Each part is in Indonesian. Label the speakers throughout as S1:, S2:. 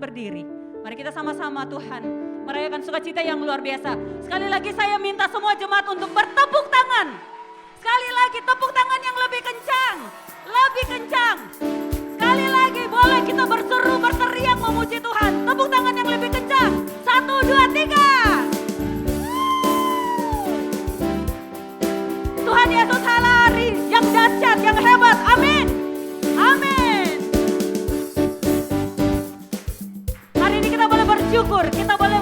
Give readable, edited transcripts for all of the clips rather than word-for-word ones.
S1: berdiri. Mari kita sama-sama Tuhan merayakan sukacita yang luar biasa. Sekali lagi saya minta semua jemaat untuk bertepuk tangan. Sekali lagi tepuk tangan yang lebih kencang. Lebih kencang. Sekali lagi boleh kita berseru, berteriak memuji Tuhan. Tepuk tangan yang lebih kencang. 1, 2, 3. Tuhan Yesus halari yang dahsyat, yang hebat. Amin. Amin. Hari ini kita boleh bersyukur, kita boleh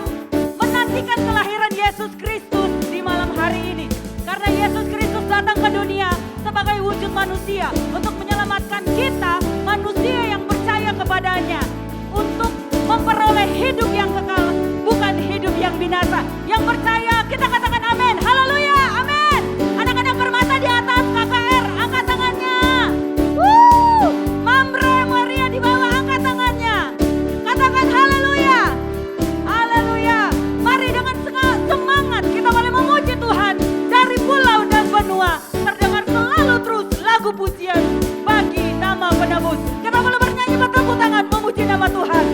S1: menantikan kelahiran Yesus Kristus di malam hari ini. Karena Yesus Kristus datang ke dunia sebagai wujud manusia untuk menyelamatkan kita, manusia yang percaya kepadanya, untuk memperoleh hidup yang kekal, bukan hidup yang binasa. Yang percaya kita katakan amin. Haleluya, amin. Anak-anak permata di atas, KKR angkat tangannya. Mamre Maria di bawah angkat tangannya. Katakan haleluya. Haleluya. Mari dengan semangat kita boleh memuji Tuhan. Dari pulau dan benua terdengar selalu terus lagu pujian bagi nama penebus. Kita boleh bernyanyi bertepuk tangan memuji nama Tuhan.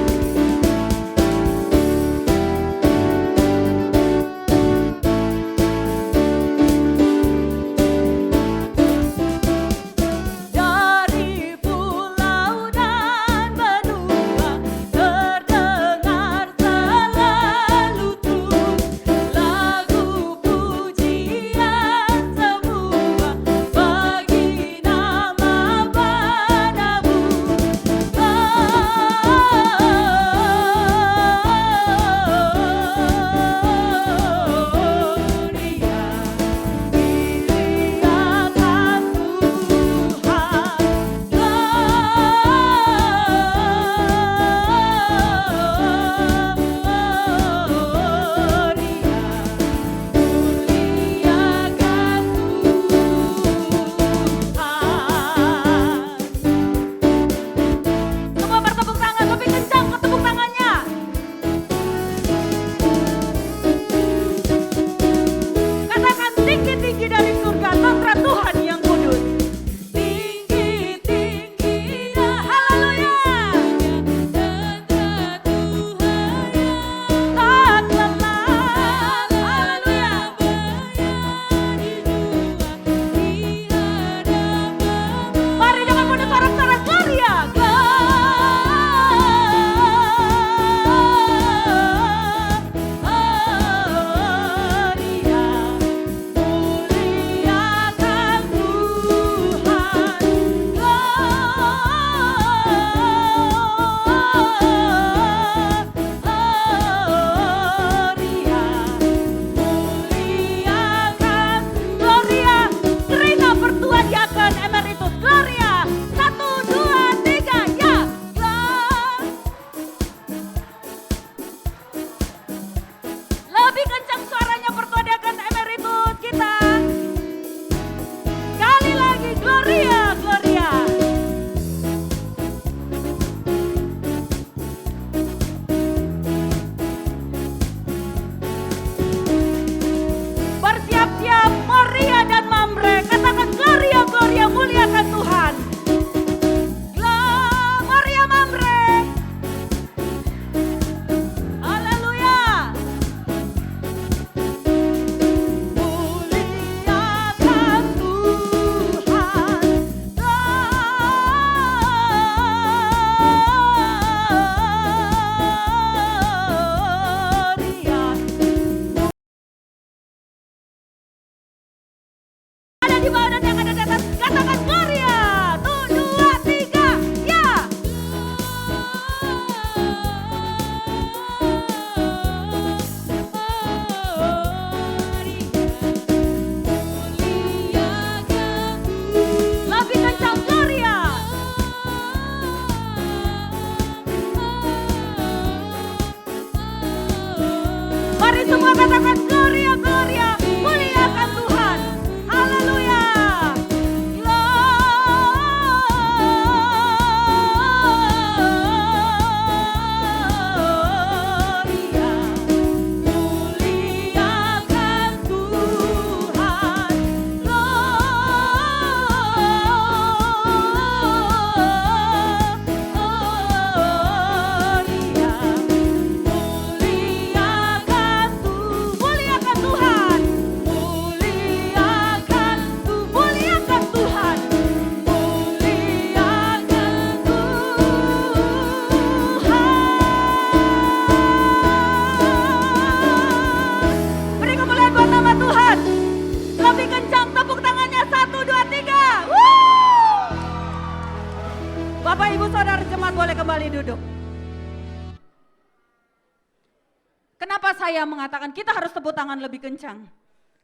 S1: Kenapa saya mengatakan kita harus tepuk tangan lebih kencang?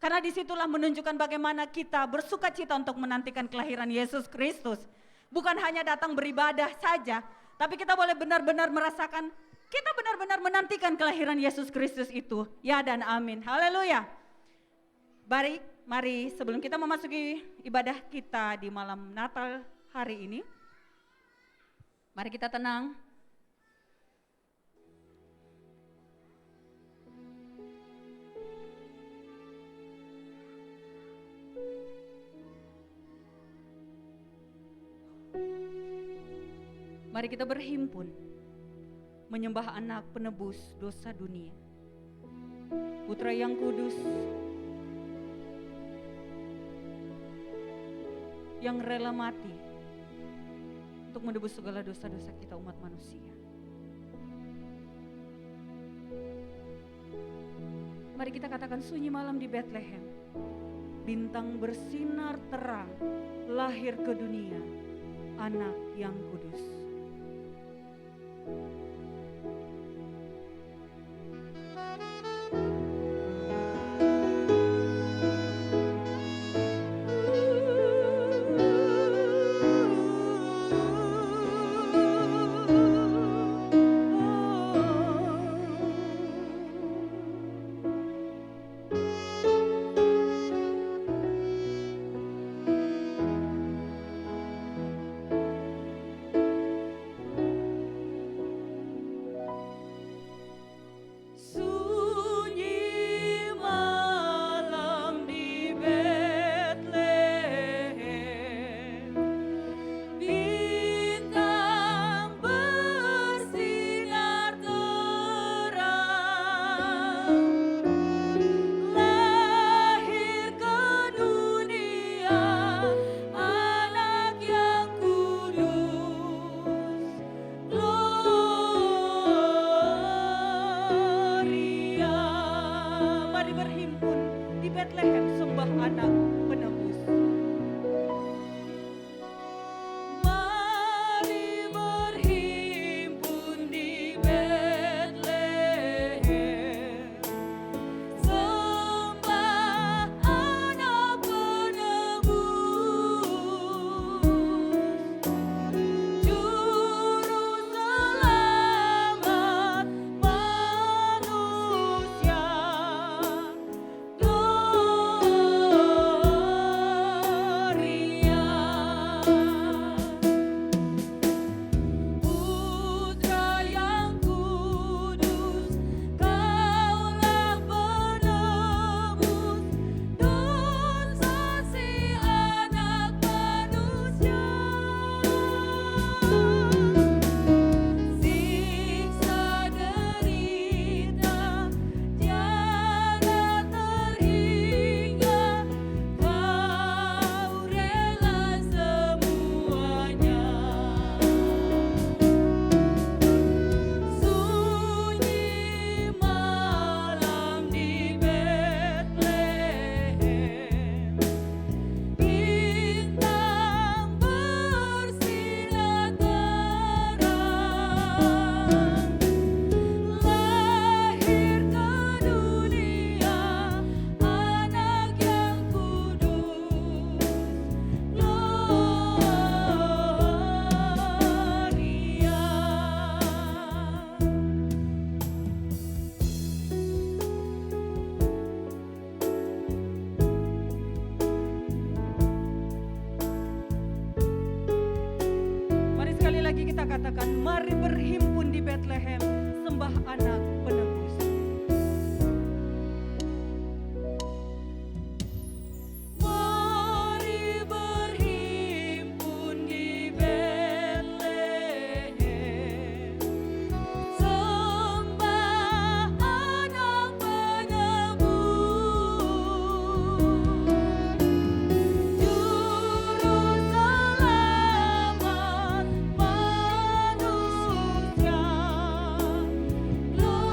S1: Karena disitulah menunjukkan bagaimana kita bersuka cita untuk menantikan kelahiran Yesus Kristus. Bukan hanya datang beribadah saja, tapi kita boleh benar-benar merasakan kita benar-benar menantikan kelahiran Yesus Kristus itu. Ya dan amin. Haleluya. Baik, mari sebelum kita memasuki ibadah kita di malam Natal hari ini, mari kita tenang. Mari kita berhimpun menyembah anak penebus dosa dunia, Putra yang kudus, yang rela mati untuk menebus segala dosa-dosa kita umat manusia. Mari kita katakan sunyi malam di Bethlehem, bintang bersinar terang, lahir ke dunia, anak yang kudus. Katakan, mari berhimpun di Bethlehem, sembah anak penebus. Mari berhimpun di Bethlehem, sembah anak penebus, juru selamat manusia.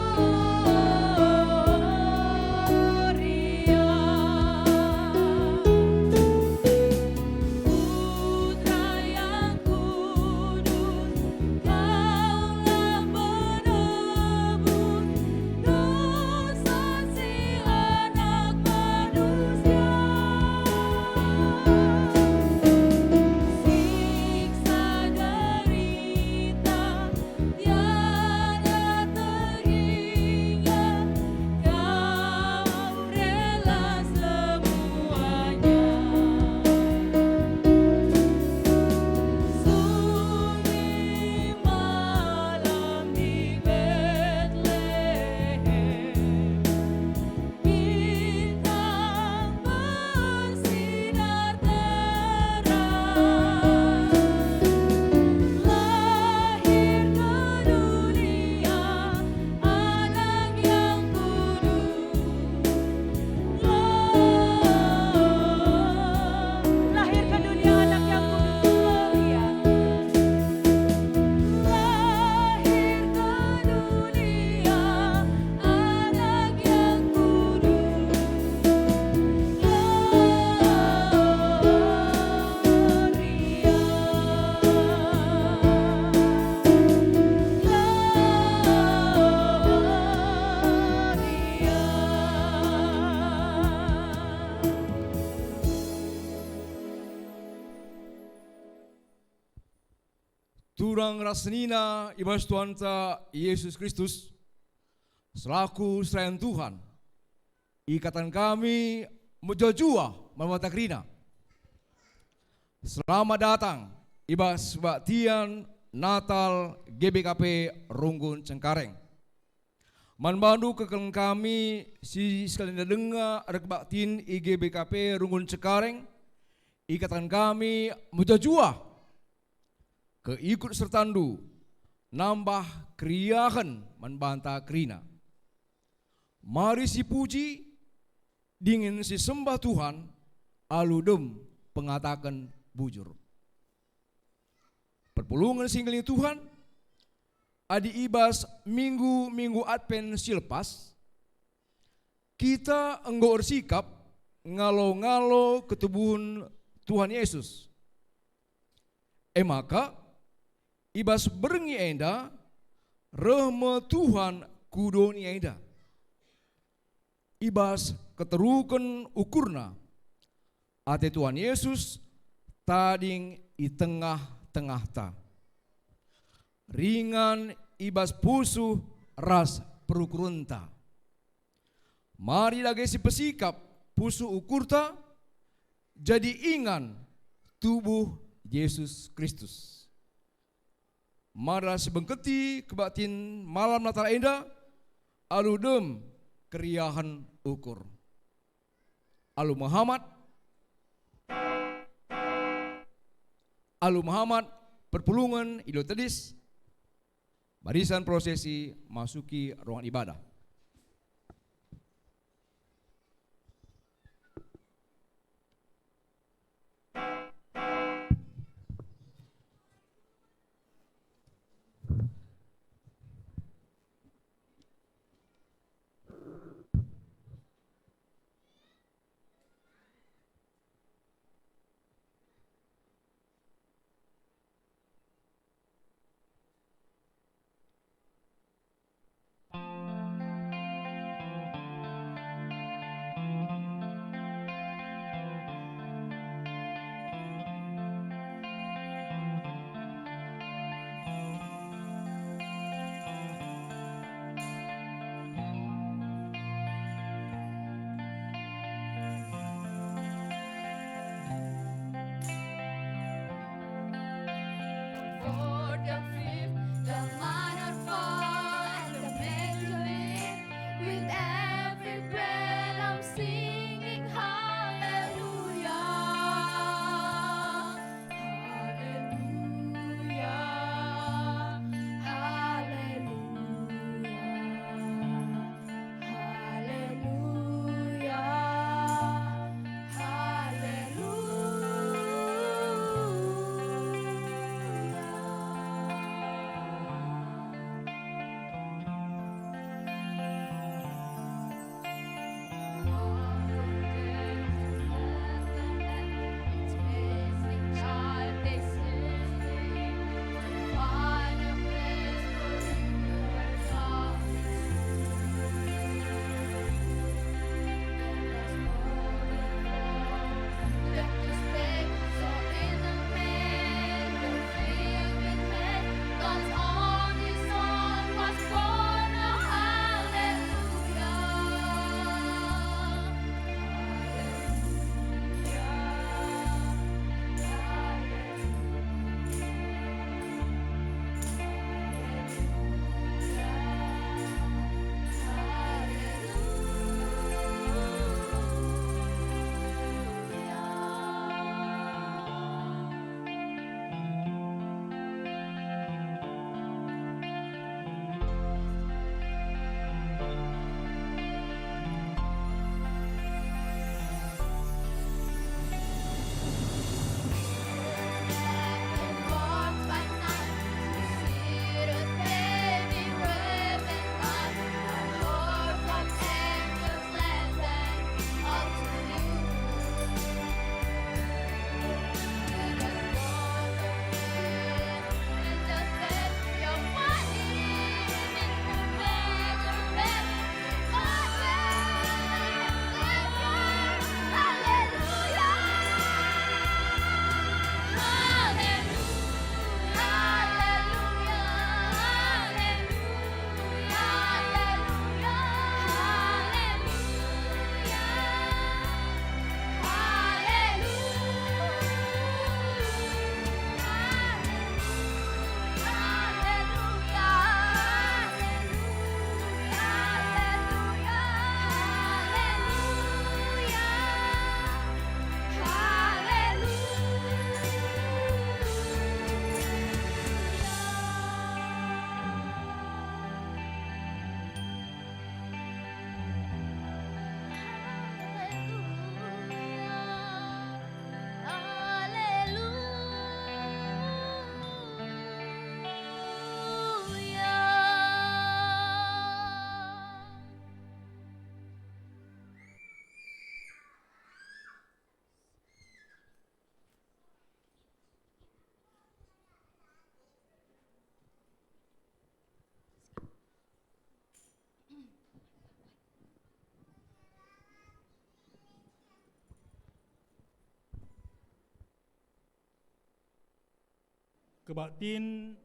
S2: surang rasnina ibas Tuanta Yesus Kristus selaku selain Tuhan ikatan kami mejojua memata krina. Selamat datang ibas baktian Natal GBKP Runggun Cengkareng. Manbandu kekeng kami si sekalian dengar ada kebaktin IGBKP Runggun Cengkareng ikatan kami mejojua keikut sertandu nambah kriahan manbanta krina. Mari si puji dingin si sembah Tuhan aludem pengatakan bujur. Perpulungan singgali Tuhan adi ibas minggu Advent silpas kita enggo bersikap ngalo-ngalo ketubuhan Tuhan Yesus. Maka ibas berengi enda rehme Tuhan kudoni enda. Ibas keterukan ukurna ate Tuhan Yesus tading i tengah-tengah ta. Ringan ibas pusu ras perukurunta. Mari lagi si pesikap pusu ukurta jadi ingan tubuh Yesus Kristus. Mara sebengketi kebatin malam Natal enda aludem keriahan ukur. Alu Muhammad perpulungan Idul Tedis barisan prosesi masuki ruangan ibadah.
S3: kebaktin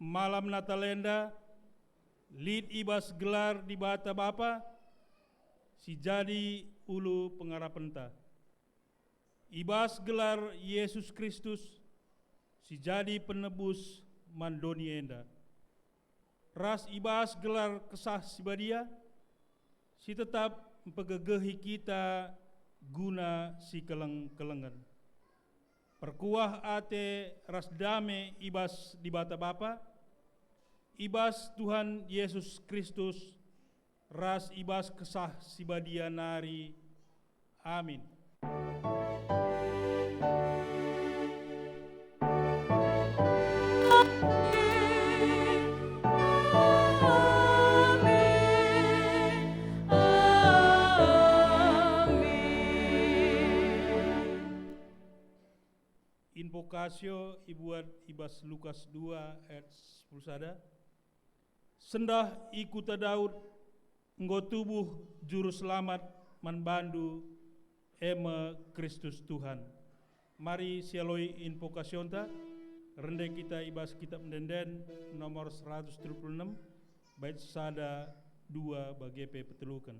S3: malam Natalenda, lid ibas gelar di bata Bapa, si jadi ulu pengarapenta. Ibas gelar Yesus Kristus, si jadi penebus mandonienda. Ras ibas gelar kesah sibadia, si tetap mempegegehi kita guna si keleng-kelengan. Perkuah ate ras dame ibas di bata Bapa, ibas Tuhan Yesus Kristus, ras ibas kesah sibadia nari. Amin. Invokasio ibuat ibas Lukas 2 ayat 10 sada. Sendah ikuta Daud, enggo tubuh juru selamat manbandu ema Kristus Tuhan. Mari sialoi invokasionta, rendai kita ibas kitab mendenden nomor 136, bait sada 2 bagi petelukan.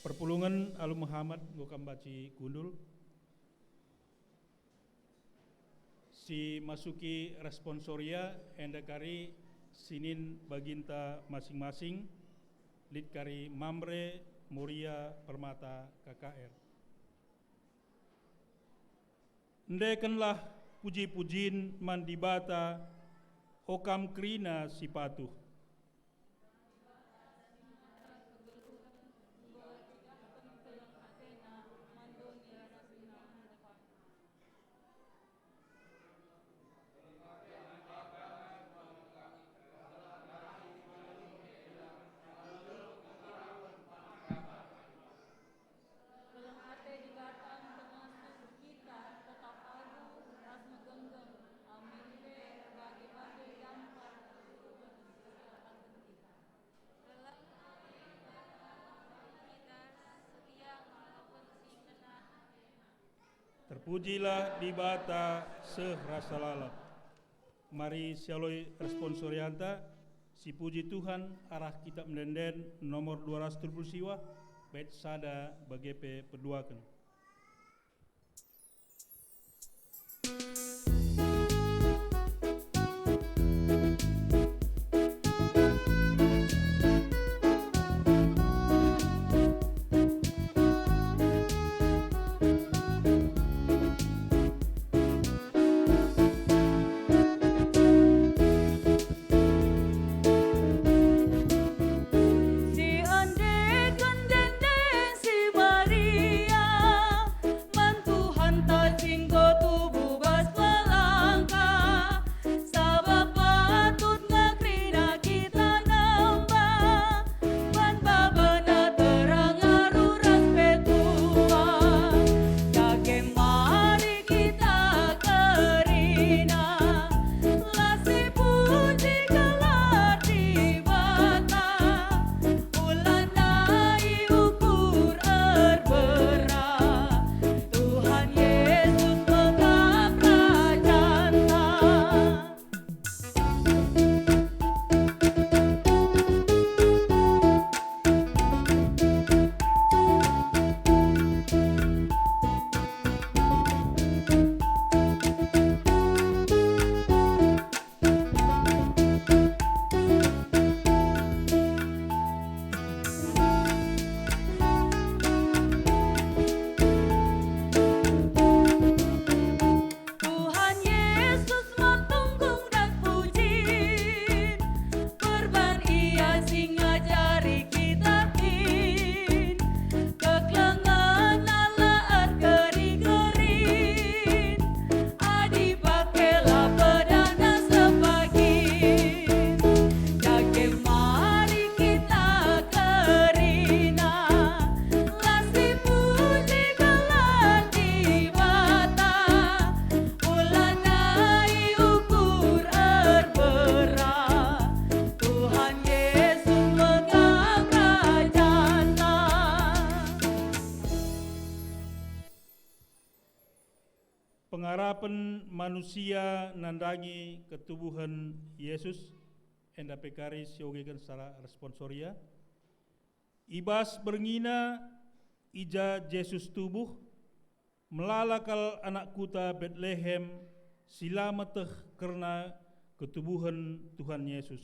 S3: Perpulungan Alu Muhammad ngukam baci gundul. Si masuki responsoria enda kari sinin baginta masing-masing. Lid kari Mamre Muria Permata KKR. Ndekenlah puji-pujin mandibata okam krina sipatu. Terpujilah di bata serasa lalap. Mari sialoi responsorianta, si puji Tuhan arah kitab mendenden nomor 230 siwa, bait sada bagepe peduakan.
S1: Si ande gandendeng si Maria, mantuhan ta singgo tubuh bas palangka, sabab patut ngakrina kita nambah, ban babana terang aruras petua, jage mari kita kerina, lasi puji gelar di bata. Ulanai ukur erbera, Tuhan Yesus megap rajanta. Tuhan Yesus matunggung dan pujin, korban Ia sing ngajari kita kin, keklengan alaat geri-gerin, adi pakailah pedana sepagin, jage mari kita kerina, lasi puji gelar di bata, ulanai ukur erbera, Tuhan Yesus megap rajanta.
S3: Pengharapan manusia nandangi ketubuhan Yesus, enda pekari siogekan secara responsoria. Ibas berngina ija Yesus tubuh, melalakal anak kuta Bethlehem, silamateh karena ketubuhan Tuhan Yesus.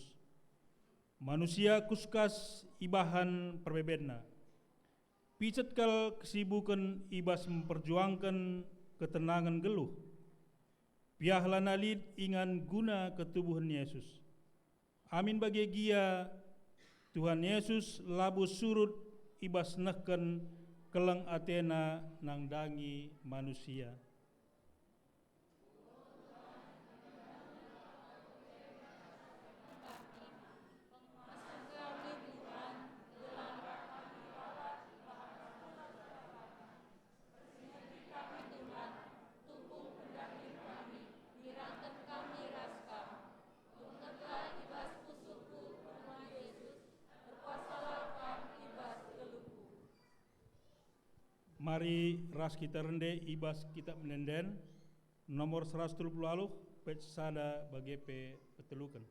S3: Manusia kuskas ibahan perbebedna. Picetkal kesibukan ibas memperjuangkan ketenangan geluh. Piahlah nalid ingan guna ketubuhan Yesus. Amin bagi gia Tuhan Yesus labu surut ibas neken keleng Athena nang dangi manusia. Mari ras kita rende ibas kitab menenden nomor 130 aluh page sada bagepe petelukan.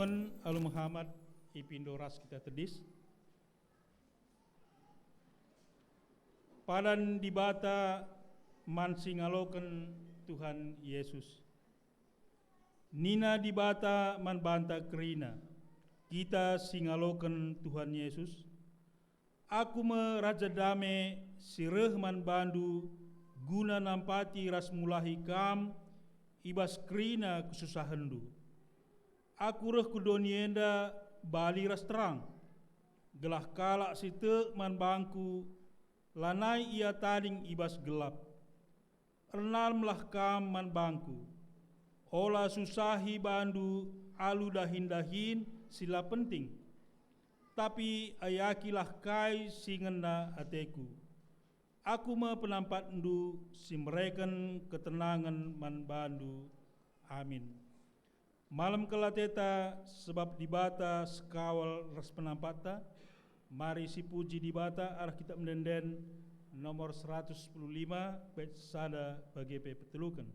S3: Perpulungan Alu Muhammad Ipindo Ras kita tedis. Padan dibata man singaloken Tuhan Yesus. Nina dibata man banta kerina. Kita singaloken Tuhan Yesus. Aku meraja dame sireh man bandu guna nampati ras mulahi kam ibas kerina kesusahandu. Aku reh kudonienda bali ras terang. Gelah kalak site man bangku lanai ia tading ibas gelap. Ernal melah kam man bangku. Ola susahi bandu alu dahin-dahin sila penting. Tapi ayakilah kai singena ateku. Aku me penampat ndu si mereken ketenangan man bandu. Amin. Malam kelateta sebab dibata sekawal ras penampata. Mari si puji dibata arah kita mendenden nomor 115 bait sada bagi petelukan.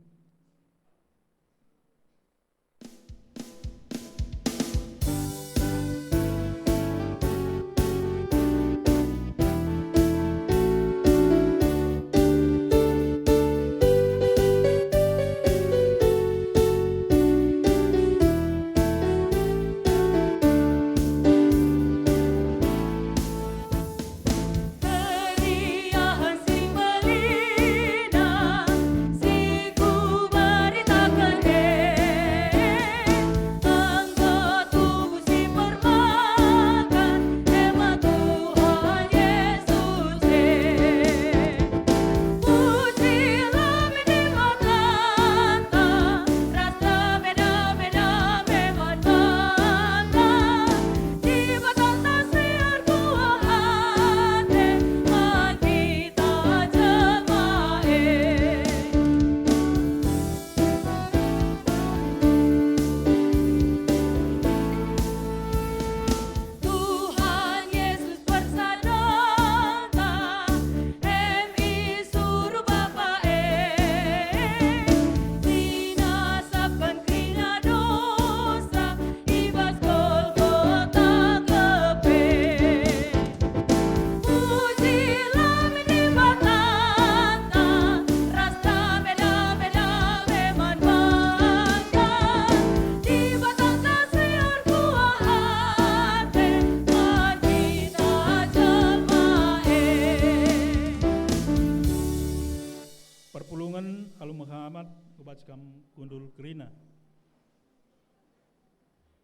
S3: Perpulungan Alu Muhammad Ubackam Gundul Kerina.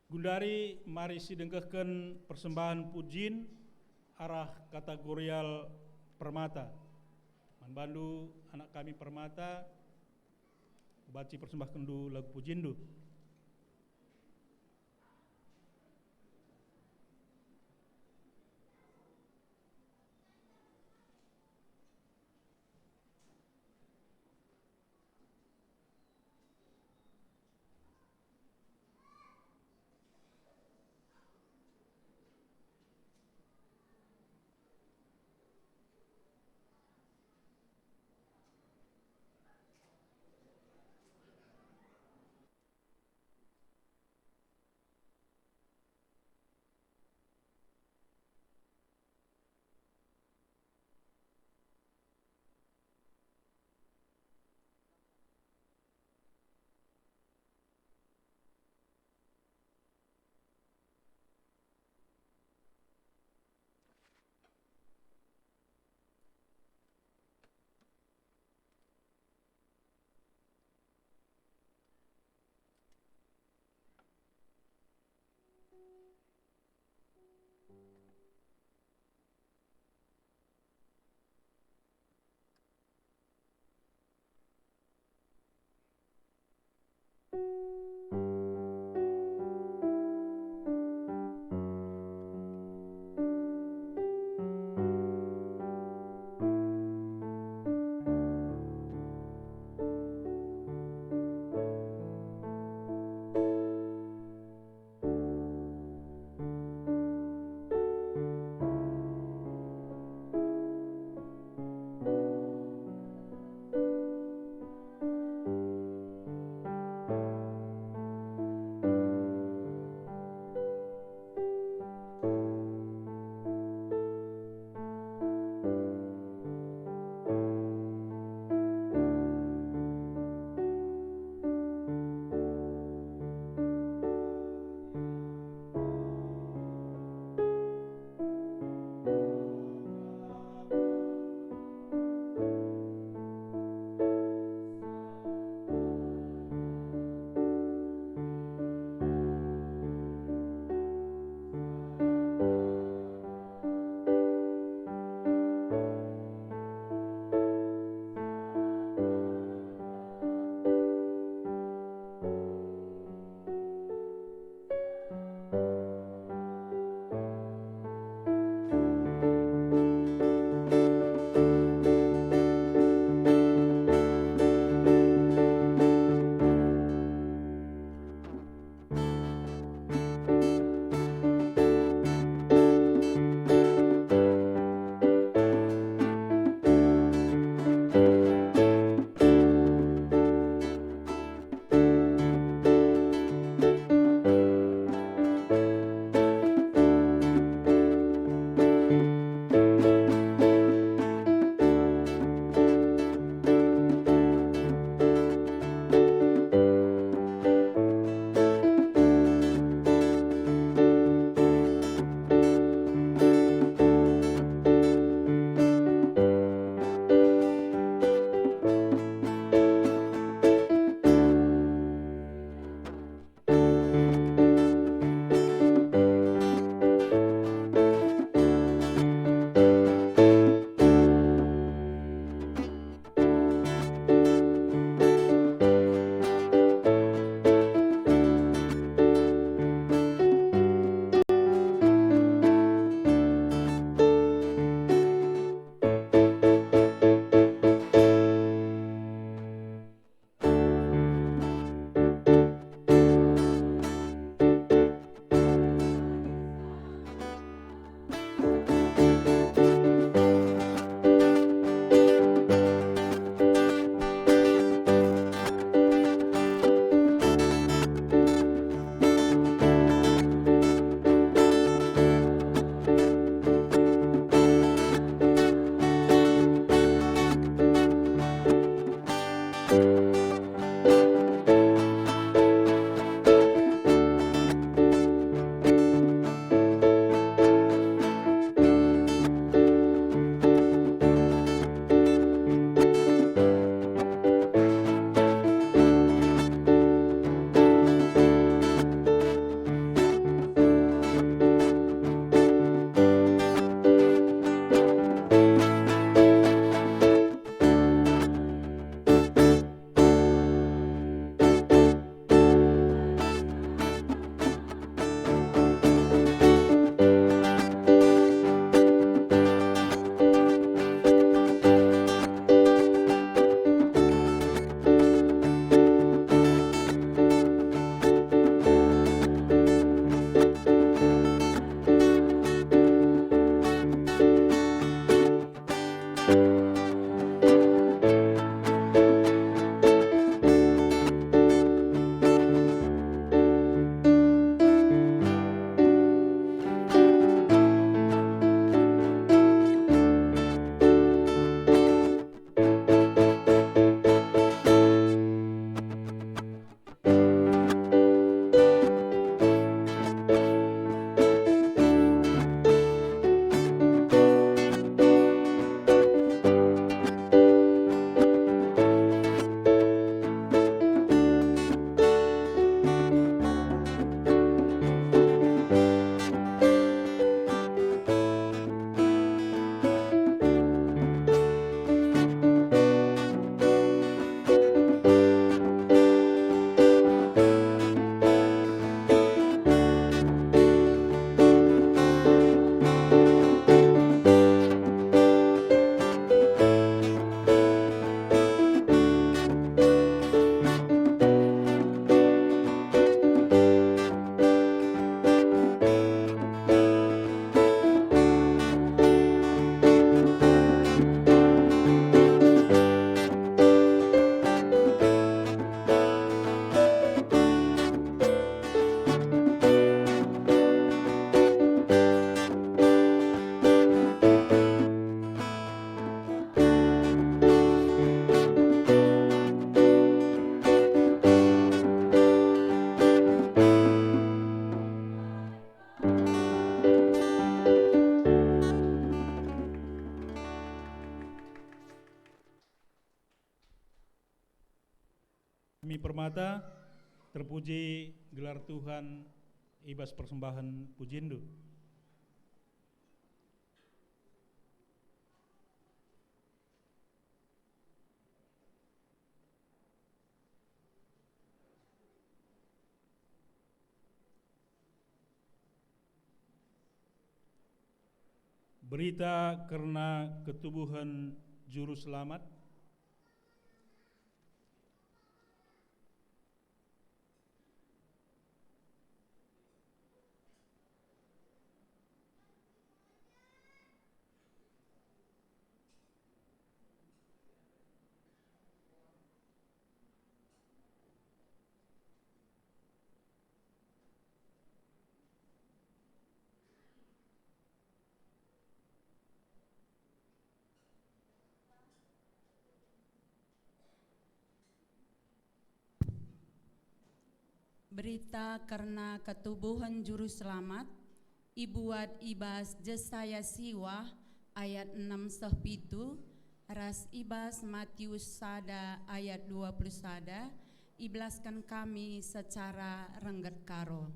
S3: Gundari mari sidengkehken persembahan pujin arah kategorial permata. Manbandu anak kami permata baci persembahkan du lagu pujindu. puji gelar Tuhan ibas persembahan pujindo. Berita karena ketubuhan juru selamat.
S4: Berita karena ketubuhan juru selamat, Ibuat ibas Jesaya Siwa ayat 6 sehpitu, ras ibas Matius sada ayat 20 sada, iblaskan kami secara rengget karo.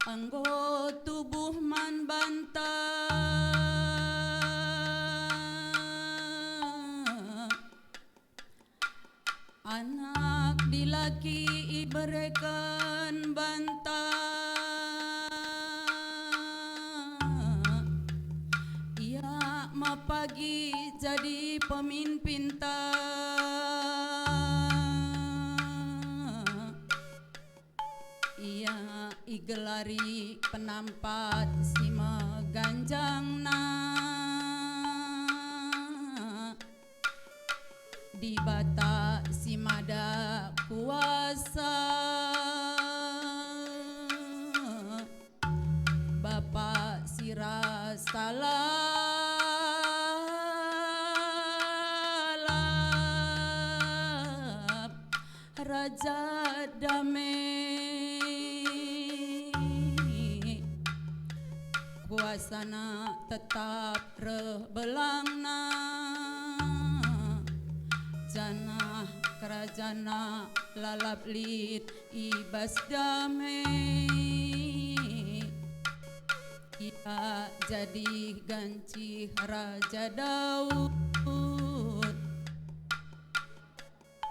S4: Anggo tubuh man banta anak dilaki iberikan banta ia mapagi jadi pemimpin ta ia igelari penampat si meganjang na di bata si mada kuasa Bapak sira salalap Raja damai kuasana tetap rebelangna jana kerajana lalap lid ibas damai ia jadi ganci Raja Daud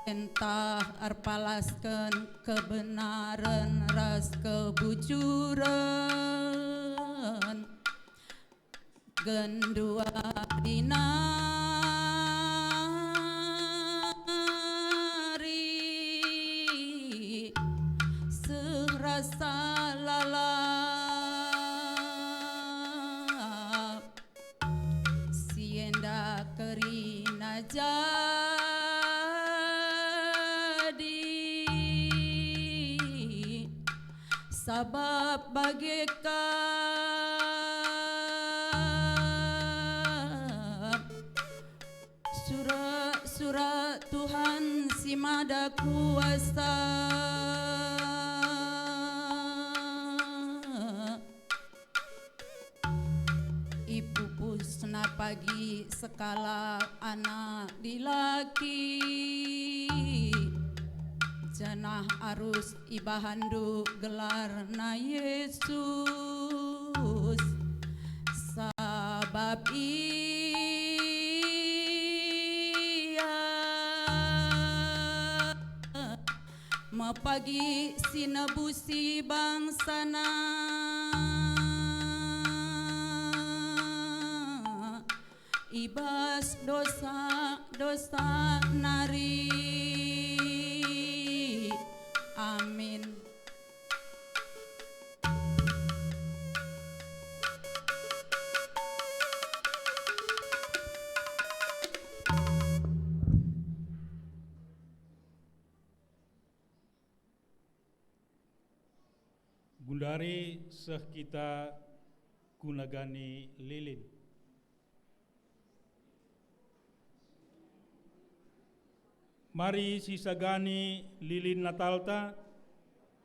S4: entah arpalaskan kebenaran ras kebujuran gendua dinari serasa lalap sienda kerina jadi sabab bagaikan surat Tuhan si mada kuasa ibu pusna pagi sekala anak dilaki janah arus ibahandu gelar na Yesus sabab mapagi sinabusi bangsana ibas dosa-dosa nari. Amin.
S3: Gundari seh kita gunagani lilin. Mari sisagani lilin Natalta,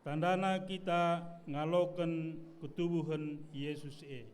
S3: tandana kita ngaloken ketubuhan Yesus e.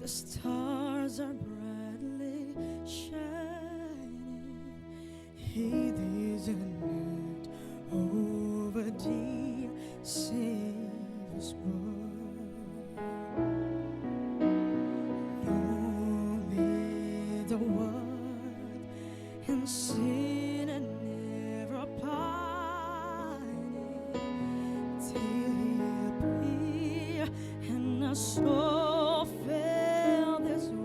S5: The stars are brightly shining. He is not over dear Savior's birth. Lonely the world and sin and never pining till He appear and our soul felt this word.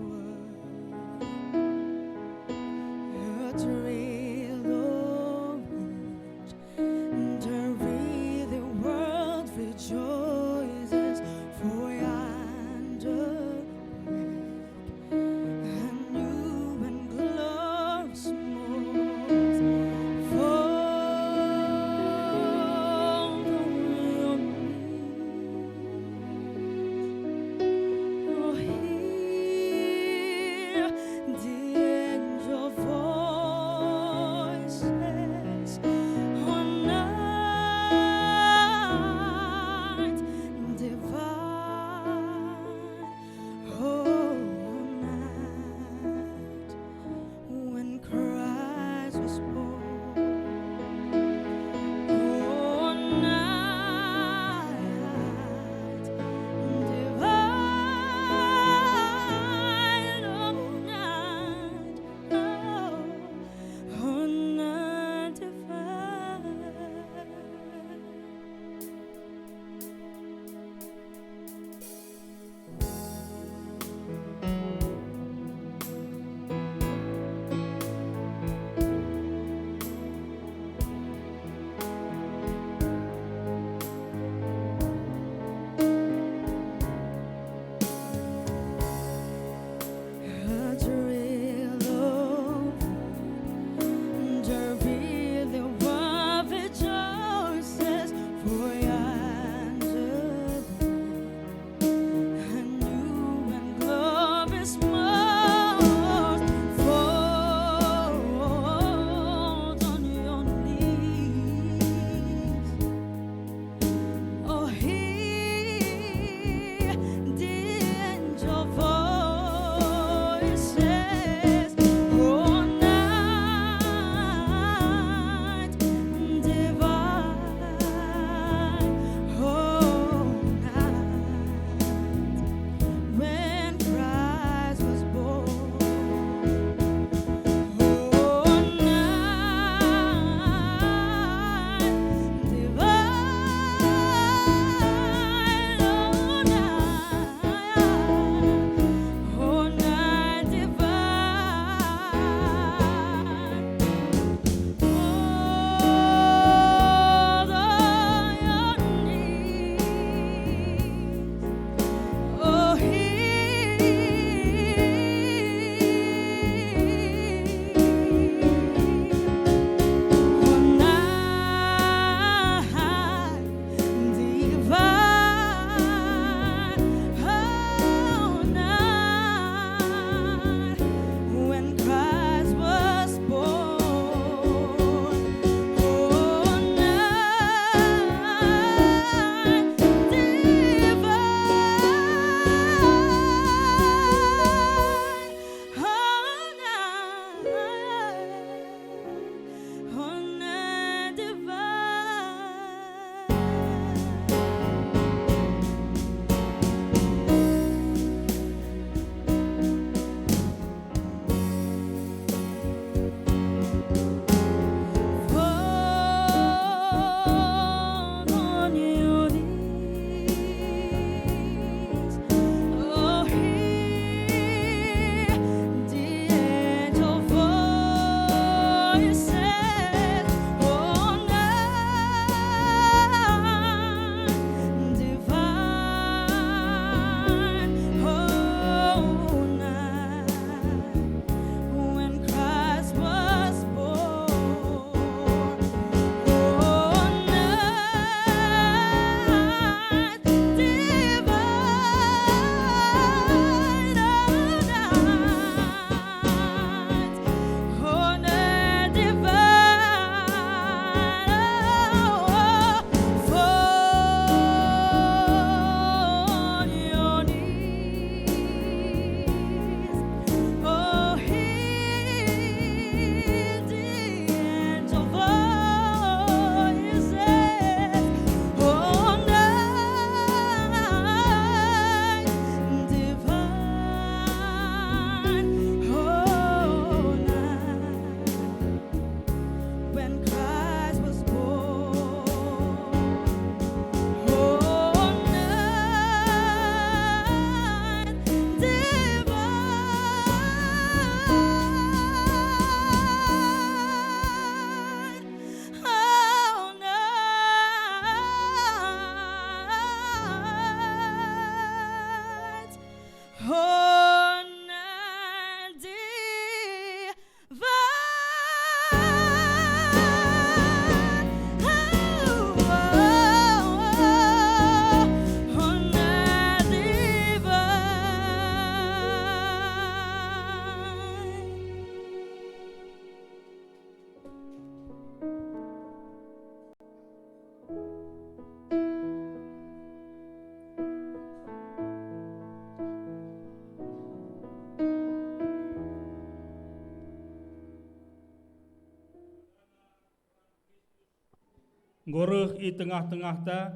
S3: Ngoreh i tengah-tengah ta,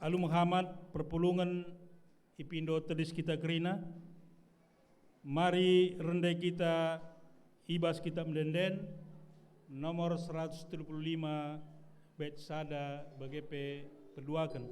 S3: Alu Muhammad perpulungan ipindo tedis kita kerina. Mari rendai kita ibas kita mendenden nomor 135 bait sada BGP perduakan.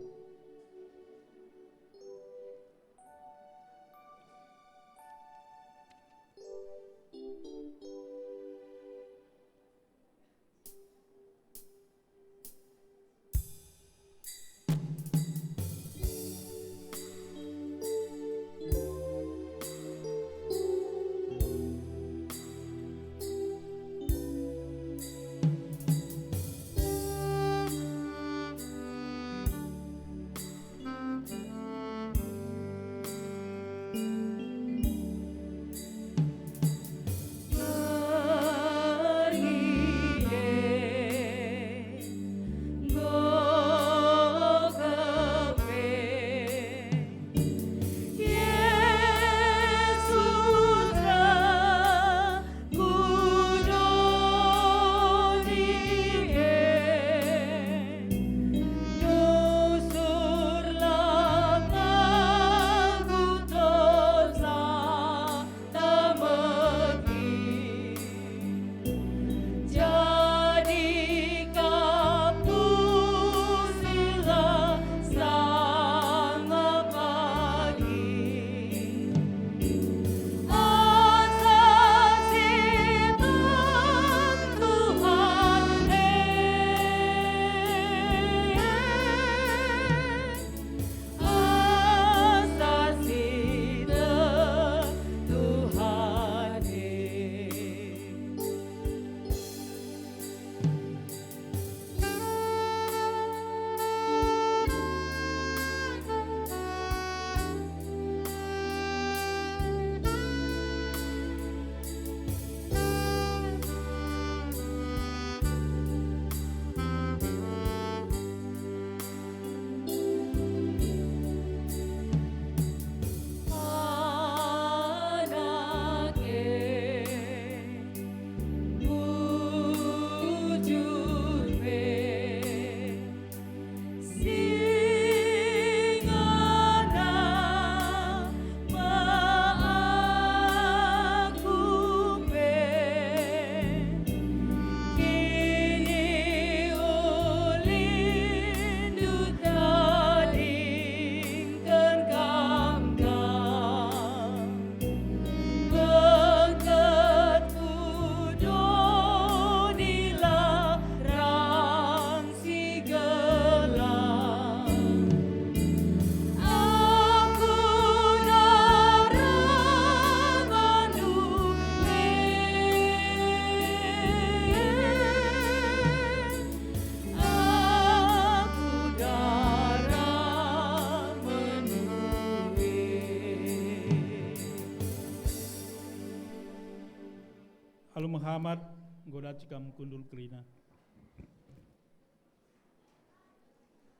S3: Alu Muhammad goda cikam kundul kerina.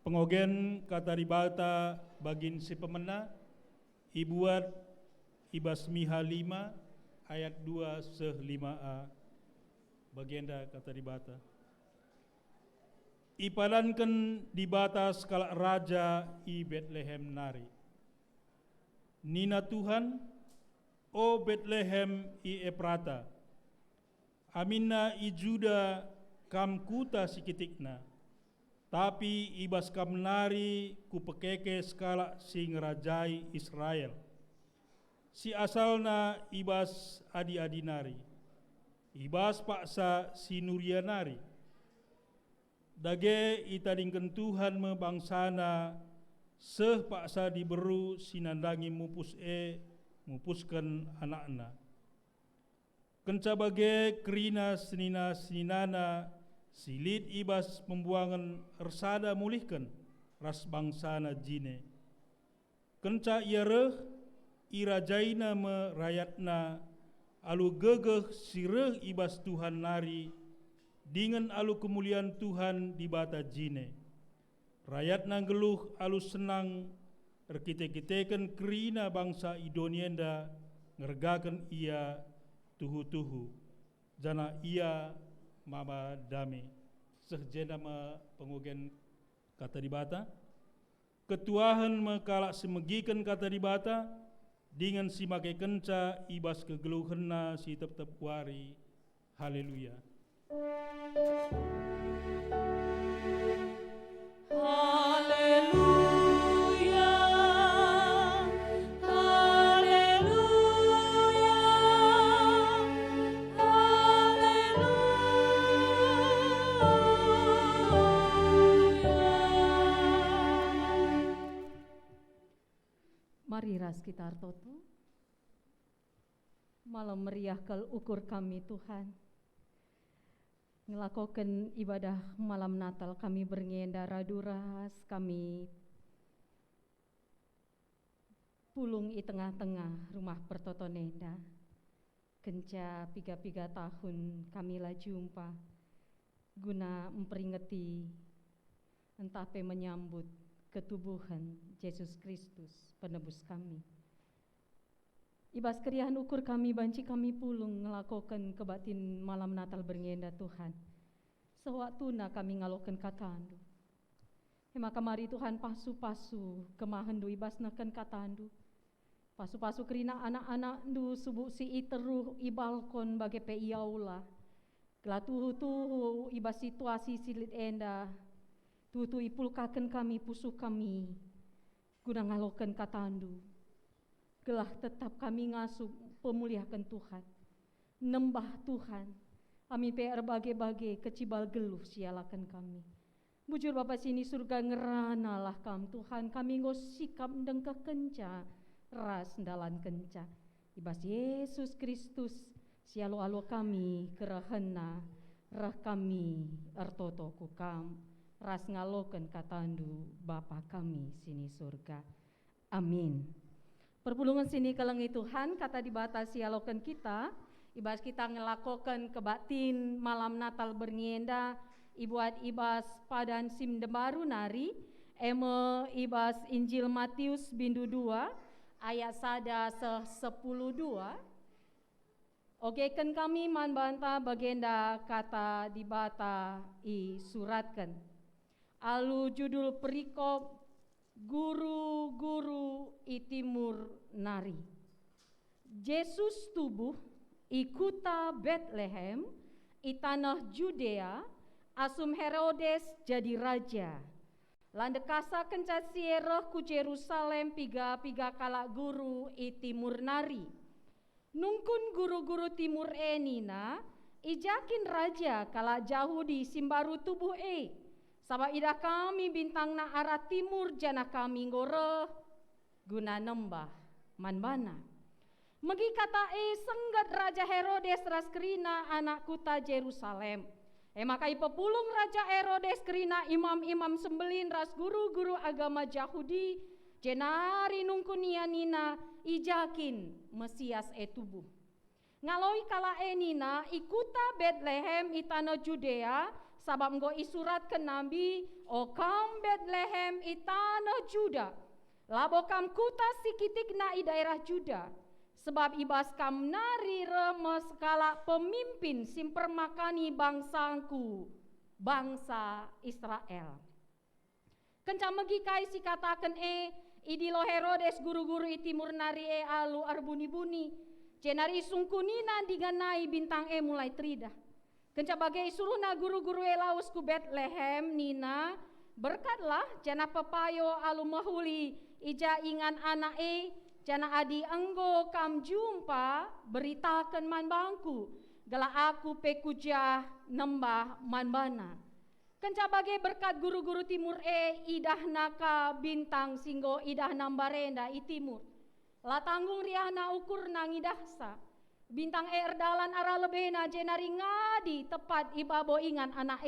S3: Pengogen kata ribata bagin si pemena ibuat ibasmiha 5 ayat 2 seh 5a bagianda kata ribata. Ipadankan di batas kala raja i Bethlehem nari. Nina Tuhan, o Bethlehem i Efrata. Aminna i Juda kam kuta sikitikna. Tapi ibas kam nari ku pekeke skala sing rajai Israel. Si asalna ibas adi-adi nari. Ibas paksa si Nuria nari. Dage itadingkan Tuhan me bangsana seh paksa diberu sinandangi mupuskan anakna. Kenca bage kerina senina-seninana silit ibas pembuangan ersada mulihkan ras bangsana jine. Kenca ia reh irajaina me rayatna alu gegeh sireh ibas Tuhan nari dengan alu kemuliaan Tuhan di bata jine. Rayatna geluh alu senang erkite-kiteken kerina bangsa Idonienda ngergakan ia tuhu-tuhu jana ia mama dame sehjena ma pengogen kata di bata. Ketuahan mekalak semegikan kata di bata, dengan si makai kenca ibas kegeluhenna si tep-tep wari. Haleluya.
S1: Haleluya, haleluya, haleluya. Mari ras kita artoto. Malam meriah kal ukur kami Tuhan. Ngelakokan ibadah malam Natal kami berngenda raduras, kami pulung i tengah-tengah rumah pertotonenda. Kenca 3 tahun kami lah jumpa guna memperingati entah pe menyambut ketubuhan Yesus Kristus penebus kami. Ibas keriahan ukur kami banci kami pulung ngelakokan kebatin malam Natal berngenda Tuhan. Sewaktuna kami ngalokan katandu. Maka mari Tuhan pasu-pasu kemahandu ibas nakan katandu. Pasu-pasu kerina anak-anak du subuh si iteruh i balkon bagi pe iaula. Gela tuhu-tuhu ibas situasi silit enda. Tuhu ipulkaken kami pusuh kami. Guna ngalokan katandu. Gelah tetap kami ngasuh pemuliakan Tuhan. Nembah Tuhan. Kami PR bagai-bagai kecibal geluh sialakan kami. Bujur Bapa sini surga ngeranalah kam Tuhan. Kami ngosikap dengkeh kenca. Ras dalan kenca. Ibas Yesus Kristus. Sialo-alo kami kerahena. Rah kami artoto kukam. Ras ngaloken katandu Bapa kami sini surga. Amin. Perpulungan sini kelengi Tuhan kata dibatasi alokan kita. Ibas kita ngelakokan kebatin malam Natal berngenda. Ibuat ibas padan sim dembaru nari. Eme ibas Injil Matius bindu 2 ayat sada 10:2. Ogekan kami man banta bagenda kata dibata i suratkan. Alu judul perikop guru-guru i timur nari. Yesus tubuh i kuta Bethlehem i tanah Judea asum Herodes jadi raja. Landekasa kencat sierah ku Jerusalem piga kalak guru i timur nari. Nungkun guru-guru timur nina ijakin raja kalak jauh di simbaru tubuh Sabab ida kami bintang na arah timur jana kami ngore guna nembah manbana. Megi kata senggat Raja Herodes ras kerina anak kuta Jerusalem. Makai pepulung Raja Herodes kerina imam-imam sembelin ras guru-guru agama Yahudi jenari nungkunia nina ijakin Mesias tubuh. Ngaloi kala nina ikuta Bethlehem itana Judea. Sabab engkau isurat ke Nabi, o kam Bethlehem itana Juda, labo kam kuta sikitik na i daerah Juda, sebab ibas kam nari remes kala pemimpin simpermakani bangsangku, bangsa Israel. Kenca megi kai si katakan idilo Herodes guru-guru i timur nari alu arbuni-buni, jenari sungkunina diganai bintang mulai tridah. Kenca bagai suruna guru-guru laus ku Bethlehem nina berkatlah jana pepayo alu mahuli ija ingan anak jana adi enggo kam jumpa beritakan man bangku gala aku pekujah nembah man bana. Kenca bagai berkat guru-guru timur idah naka bintang singgo idah nambarenda i timur. La tanggung riahna ukur nang idahsa. Bintang erdalan arah lebena jenari ngadi tepat ibabo ingan anak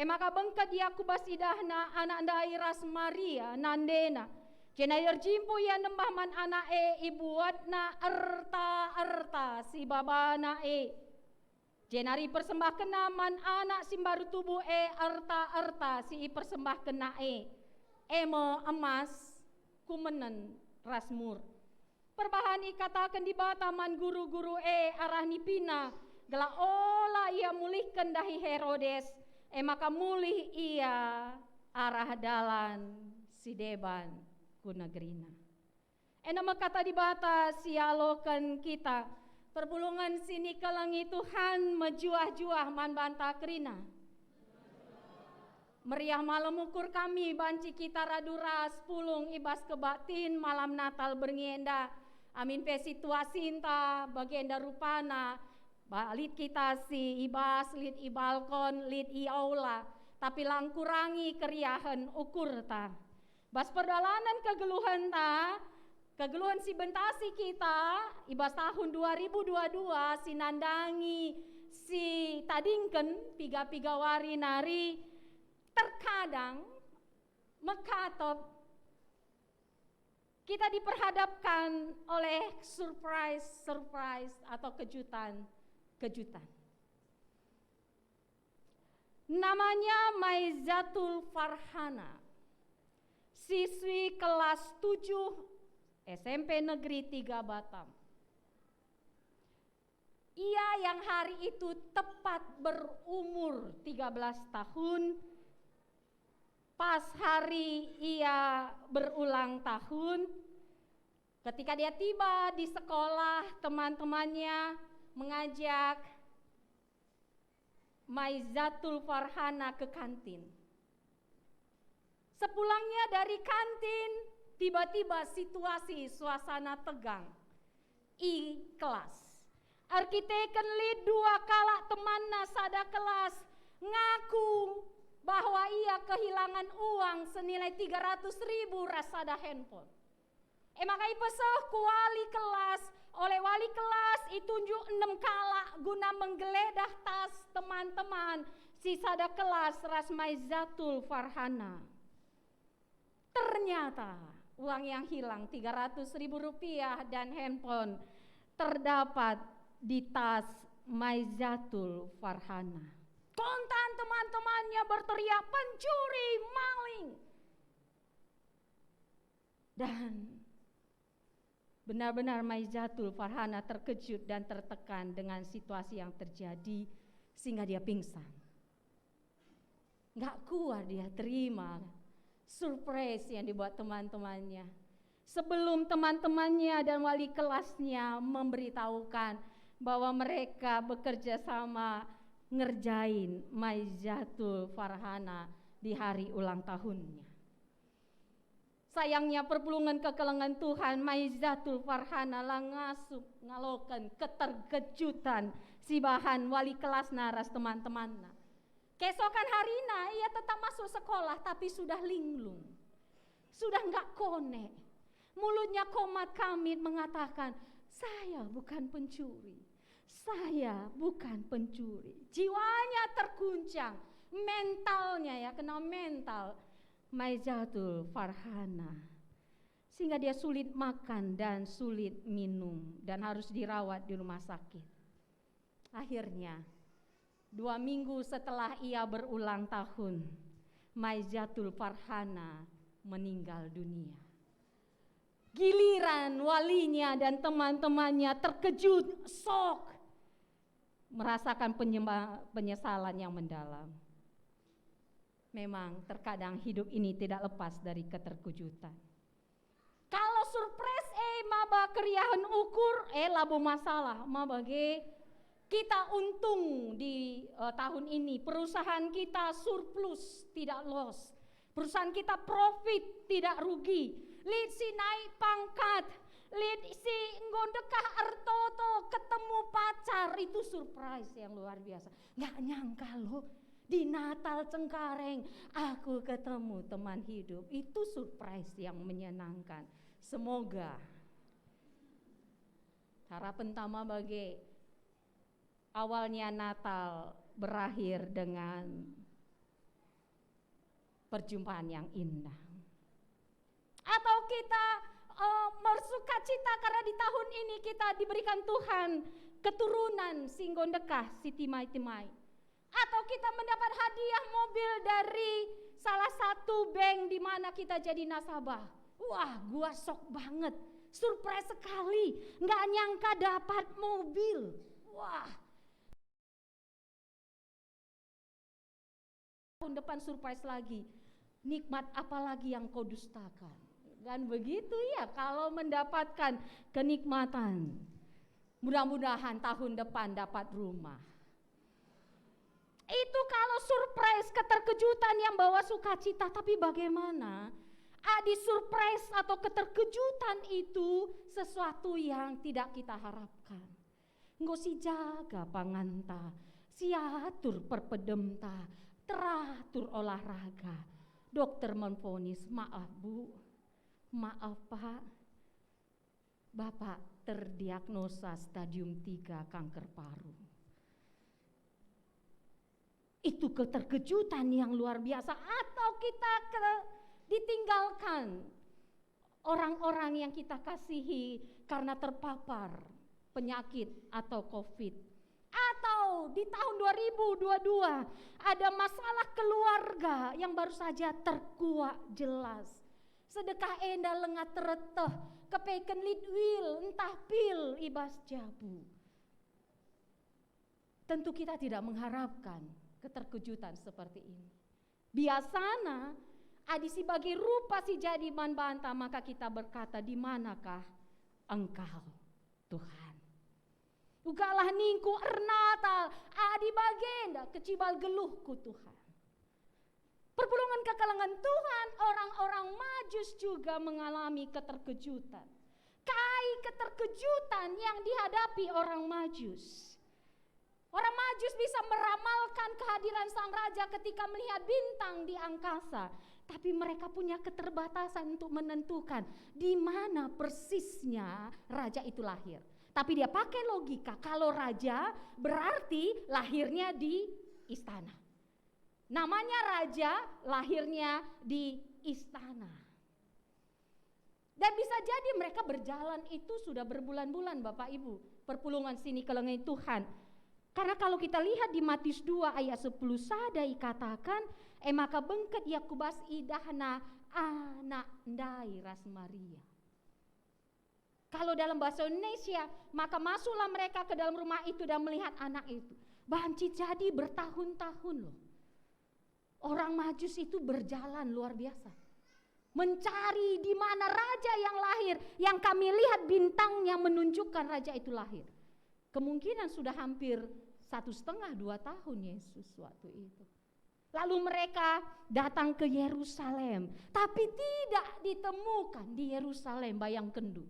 S1: maka bengkat Yakubas idahna anak dairas Maria nandena jenari erjimpo ya nembah man anak ibuatna erta si babana jenari persembah kena man anak simbaru tubuh erta si persembah kena eme emas kumenen rasmur. Perbahan ikatakan di bataman guru-guru arah nipina gela ola ia mulihkan dahi Herodes
S6: maka mulih ia arah dalan si deban ku negrina. Nama kata di bata sialokan kita perpulungan sini kelangi Tuhan mejuah-juah man banta kerina. Meriah malam ukur kami banci kita raduras pulung ibas kebatin malam Natal berngenda. Amin pe situasi inta bagenda rupana balit kita si ibas lit ibalkon lit i aula tapi lang kurangi keriahan ukur ta. Bas perdalanan kegeluhan ta, kegeluhan si bentasi kita ibas tahun 2022 si nandangi si tadingken piga-piga wari nari terkadang mekatop kita diperhadapkan oleh surprise atau kejutan. Namanya Maizatul Farhana, siswi kelas 7 SMP Negeri 3 Batam. Ia yang hari itu tepat berumur 13 tahun, pas hari ia berulang tahun, ketika dia tiba di sekolah, teman-temannya mengajak Maizatul Farhana ke kantin. Sepulangnya dari kantin, tiba-tiba situasi suasana tegang. Kelas. Arkiteken lid 2 kala teman nasada kelas ngaku bahwa ia kehilangan uang senilai 300.000 rasada handphone. Makai peseh ku wali kelas, oleh wali kelas itunjuk 6 kala guna menggeledah tas teman-teman sisada kelas ras Maizatul Farhana. Ternyata uang yang hilang 300.000 rupiah dan handphone terdapat di tas Maizatul Farhana. Kontan teman-temannya berteriak pencuri, maling. Dan benar-benar Maizatul Farhana terkejut dan tertekan dengan situasi yang terjadi sehingga dia pingsan. Gak kuat dia terima surprise yang dibuat teman-temannya. Sebelum teman-temannya dan wali kelasnya memberitahukan bahwa mereka bekerja sama ngerjain Maizatul Farhana di hari ulang tahunnya. Sayangnya perpulungan kekelengan Tuhan Maizatul Farhana langasup ngalokan keterkejutan si bahan wali kelas naras teman-temannya. Keesokan harinya ia tetap masuk sekolah tapi sudah linglung. Sudah enggak konek. Mulutnya komat kamit mengatakan, saya bukan pencuri. Saya bukan pencuri. Jiwanya terguncang, mentalnya ya kena mental Maizatul Farhana. Sehingga dia sulit makan dan sulit minum dan harus dirawat di rumah sakit. Akhirnya 2 minggu setelah ia berulang tahun, Maizatul Farhana meninggal dunia. Giliran walinya dan teman-temannya terkejut, shock, merasakan penyesalan yang mendalam. Memang terkadang hidup ini tidak lepas dari keterkejutan. Kalau surprise maba keriahan ukur labu masalah mabage kita untung di tahun ini, perusahaan kita surplus tidak loss, perusahaan kita profit tidak rugi. Lid si naik pangkat, lid si ngondekah ertoto ketemu pacar, itu surprise yang luar biasa. Nggak nyangka loh di Natal Cengkareng aku ketemu teman hidup, itu surprise yang menyenangkan. Semoga harapan pertama bagi awalnya Natal berakhir dengan perjumpaan yang indah. Atau kita bersuka cita karena di tahun ini kita diberikan Tuhan keturunan singgondekah si timai-timai. Atau kita mendapat hadiah mobil dari salah satu bank di mana kita jadi nasabah. Wah, gua shock banget, surprise sekali, nggak nyangka dapat mobil. Wah, tahun depan surprise lagi. Nikmat apa lagi yang kau dustakan? Kan begitu ya kalau mendapatkan kenikmatan. Mudah-mudahan tahun depan dapat rumah. Itu kalau surprise, keterkejutan yang bawa sukacita. Tapi bagaimana? Di surprise atau keterkejutan itu sesuatu yang tidak kita harapkan. Nggo si jaga panganta, siatur perpedemta, teratur olahraga. Dokter menvonis, maaf Bu, maaf Pak, Bapak terdiagnosa stadium 3 kanker paru. Itu keterkejutan yang luar biasa. Atau kita ditinggalkan orang-orang yang kita kasihi karena terpapar penyakit atau COVID. Atau di tahun 2022 ada masalah keluarga yang baru saja terkuak jelas. Sedekah enda lengat tereteh, kepeken lidwil, entah pil ibas jabu. Tentu kita tidak mengharapkan keterkejutan seperti ini. Biasana adi si bagi rupa si jadi man banta, maka kita berkata, di manakah Engkau Tuhan? Ugalah ningku ernatal adi bagenda kecibal geluhku Tuhan. Perpulungan kekalangan Tuhan, orang-orang Majus juga mengalami keterkejutan. Kai keterkejutan yang dihadapi orang Majus. Orang Majus bisa meramalkan kehadiran sang raja ketika melihat bintang di angkasa. Tapi mereka punya keterbatasan untuk menentukan di mana persisnya raja itu lahir. Tapi dia pakai logika, kalau raja berarti lahirnya di istana. Namanya raja, lahirnya di istana. Dan bisa jadi mereka berjalan itu sudah berbulan-bulan Bapak Ibu. Perpulungan sini kelengai Tuhan. Karena kalau kita lihat di Matius 2 ayat 10 sadai katakan, maka bengket Yakubas idahna anak ndai ras Maria. Kalau dalam bahasa Indonesia, maka masuklah mereka ke dalam rumah itu dan melihat anak itu. Banci jadi bertahun-tahun loh. Orang Majus itu berjalan luar biasa. Mencari di mana raja yang lahir, yang kami lihat bintangnya menunjukkan raja itu lahir. Kemungkinan sudah hampir 1,5-2 tahun Yesus waktu itu. Lalu mereka datang ke Yerusalem, tapi tidak ditemukan di Yerusalem, bayang kendu.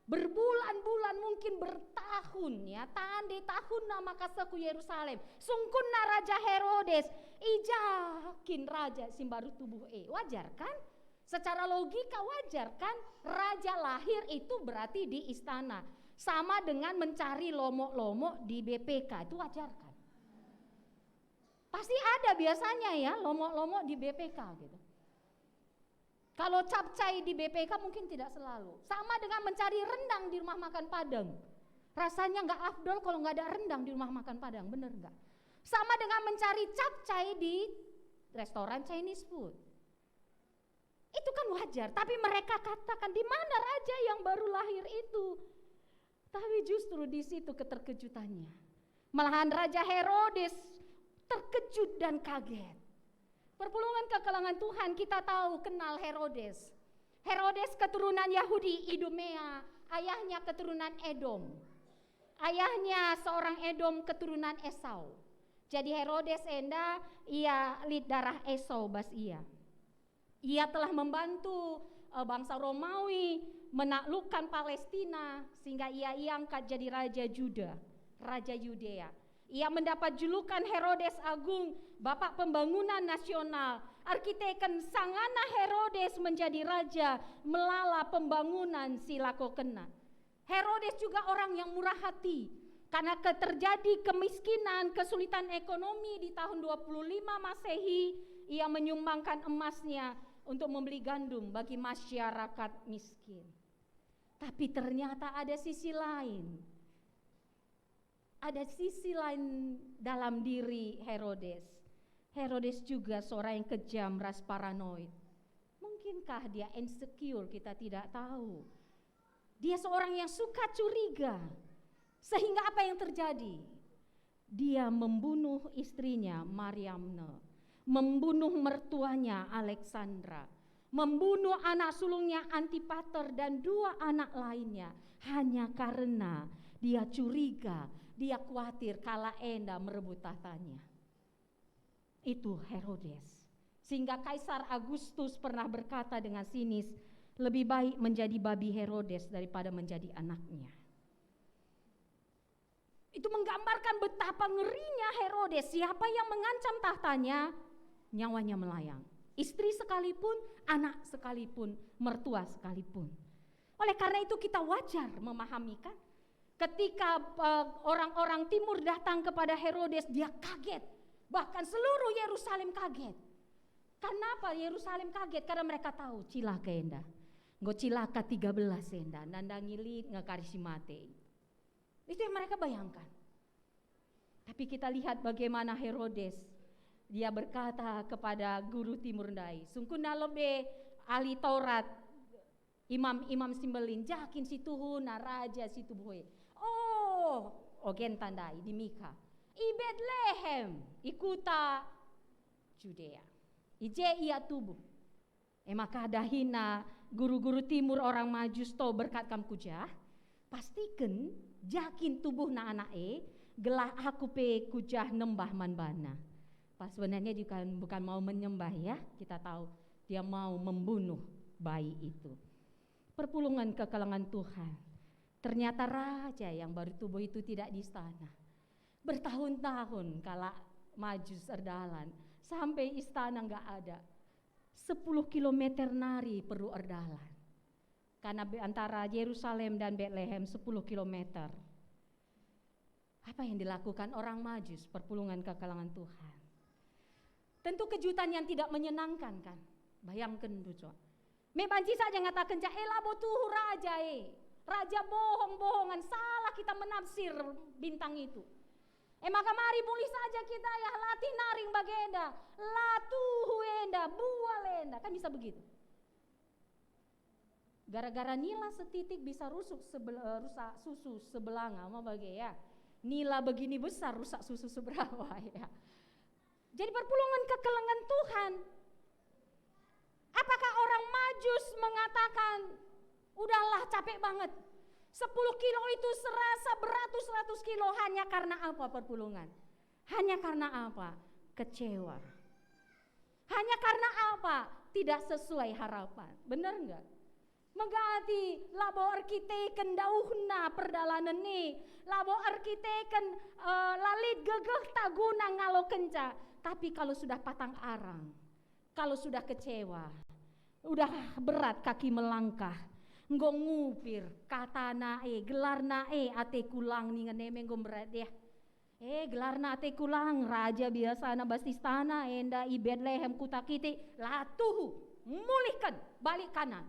S6: Berbulan-bulan mungkin bertahun ya, tande tahun nama kasaku Yerusalem. Sungkunna Raja Herodes, ijakin raja simbaru tubuh wajar kan? Secara logika wajar kan? Raja lahir itu berarti di istana. Sama dengan mencari lomo-lomo di BPK, itu wajar kan? Pasti ada biasanya ya lomo-lomo di BPK gitu. Kalau capcay di BPK mungkin tidak selalu. Sama dengan mencari rendang di rumah makan Padang. Rasanya nggak afdol kalau nggak ada rendang di rumah makan Padang, bener nggak? Sama dengan mencari capcay di restoran Chinese food. Itu kan wajar, tapi mereka katakan di mana raja yang baru lahir itu? Tapi justru di situ keterkejutannya. Malahan Raja Herodes terkejut dan kaget. Perpulungan kekalangan Tuhan kita tahu kenal Herodes. Herodes keturunan Yahudi Idumea, ayahnya keturunan Edom. Ayahnya seorang Edom keturunan Esau. Jadi Herodes enda ia lid darah Esau bas ia. Ia telah membantu bangsa Romawi menaklukkan Palestina sehingga ia angkat jadi raja Juda, raja Yudea. Ia mendapat julukan Herodes Agung, bapak pembangunan nasional. Arkiteken sangana Herodes menjadi raja melala pembangunan silakokena. Herodes juga orang yang murah hati. Karena terjadi kemiskinan, kesulitan ekonomi di tahun 25 Masehi, ia menyumbangkan emasnya untuk membeli gandum bagi masyarakat miskin. Tapi ternyata ada sisi lain. Ada sisi lain dalam diri Herodes. Herodes juga seorang yang kejam, ras paranoid. Mungkinkah dia insecure, kita tidak tahu. Dia seorang yang suka curiga. Sehingga apa yang terjadi? Dia membunuh istrinya Mariamne. membunuh mertuanya Alexandra, membunuh anak sulungnya Antipater dan 2 anak lainnya hanya karena dia curiga, dia khawatir kala Enda merebut tahtanya. Itu Herodes. Sehingga Kaisar Agustus pernah berkata dengan sinis, lebih baik menjadi babi Herodes daripada menjadi anaknya. Itu menggambarkan betapa ngerinya Herodes. Siapa yang mengancam tahtanya, nyawanya melayang. Istri sekalipun, anak sekalipun, mertua sekalipun. Oleh karena itu kita wajar memahami kan, ketika orang-orang timur datang kepada Herodes, dia kaget. Bahkan seluruh Yerusalem kaget. Kenapa Yerusalem kaget? Karena mereka tahu cilaka enda. Nggo cilaka 13 enda, nandangilit ngakarisi mate. Itu yang mereka bayangkan. Tapi kita lihat bagaimana Herodes, dia berkata kepada guru timur ndai, sungkun nalobe ahli Taurat, imam-imam simbelin, jakin situ huna raja situ boy. Oh, ogen tandai di Mika. I Betlehem, ikuta Judea. Ije ia tubuh. Maka dahina guru-guru timur orang Majus to berkat kam kujah, pastikan jakin tubuh na anak gelah aku pe kujah nembah manbana. Pas sebenarnya bukan mau menyembah ya, kita tahu dia mau membunuh bayi itu. Perpulungan ke kalangan Tuhan. Ternyata raja yang baru tubuh itu tidak di istana. Bertahun-tahun kala Majus erdalan sampai istana enggak ada. 10 kilometer nari perlu erdalan. Karena antara Yerusalem dan Betlehem 10 kilometer. Apa yang dilakukan orang Majus perpulungan ke kalangan Tuhan? Tentu kejutan yang tidak menyenangkan kan. Bayangkan dulu. Mebanci saja ngatakan elabo tuh raja raja bohong-bohongan, salah kita menafsir bintang itu. Maka mari boleh saja kita ya latih naring bagenda, latuhu enda, bualenda, kan bisa begitu. Gara-gara nila setitik bisa rusak susu sebelanga, mau bagi ya. Nila begini besar rusak susu seberapa ya. Jadi perpulungan ke kalangan Tuhan. Apakah orang Majus mengatakan, udahlah capek banget. 10 kilo itu serasa beratus-ratus kilo hanya karena apa perpulungan? Hanya karena apa? Kecewa. Hanya karena apa? Tidak sesuai harapan. Benar enggak? Megati labo arkiteken dauhna perdalanan nih. Labo arkiteken lalit gegeh taguna ngalo kenca. Tapi kalau sudah patang arang, kalau sudah kecewa, udah berat kaki melangkah, nggo ngupir kata nae gelar nae ate kulang nih ngenemeng berat ya. Gelar na ate kulang raja biasa na basistana enda i Betlehem kutakiti latuhu mulihkan balik kanan.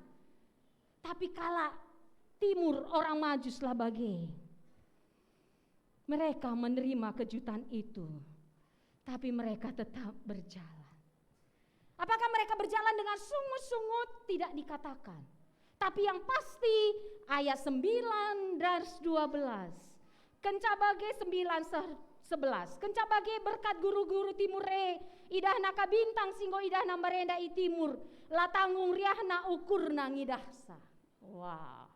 S6: Tapi kala timur orang Majus lah bagi. Mereka menerima kejutan itu. Tapi mereka tetap berjalan. Apakah mereka berjalan dengan sungut-sungut? Tidak dikatakan. Tapi yang pasti ayat 9 dan 12. Kenca bage 9:11. Kenca bage berkat guru-guru timure. Idah naka bintang singgo idah na merenda i timur. La tanggung riahna ukurna ngidahsa. Wow.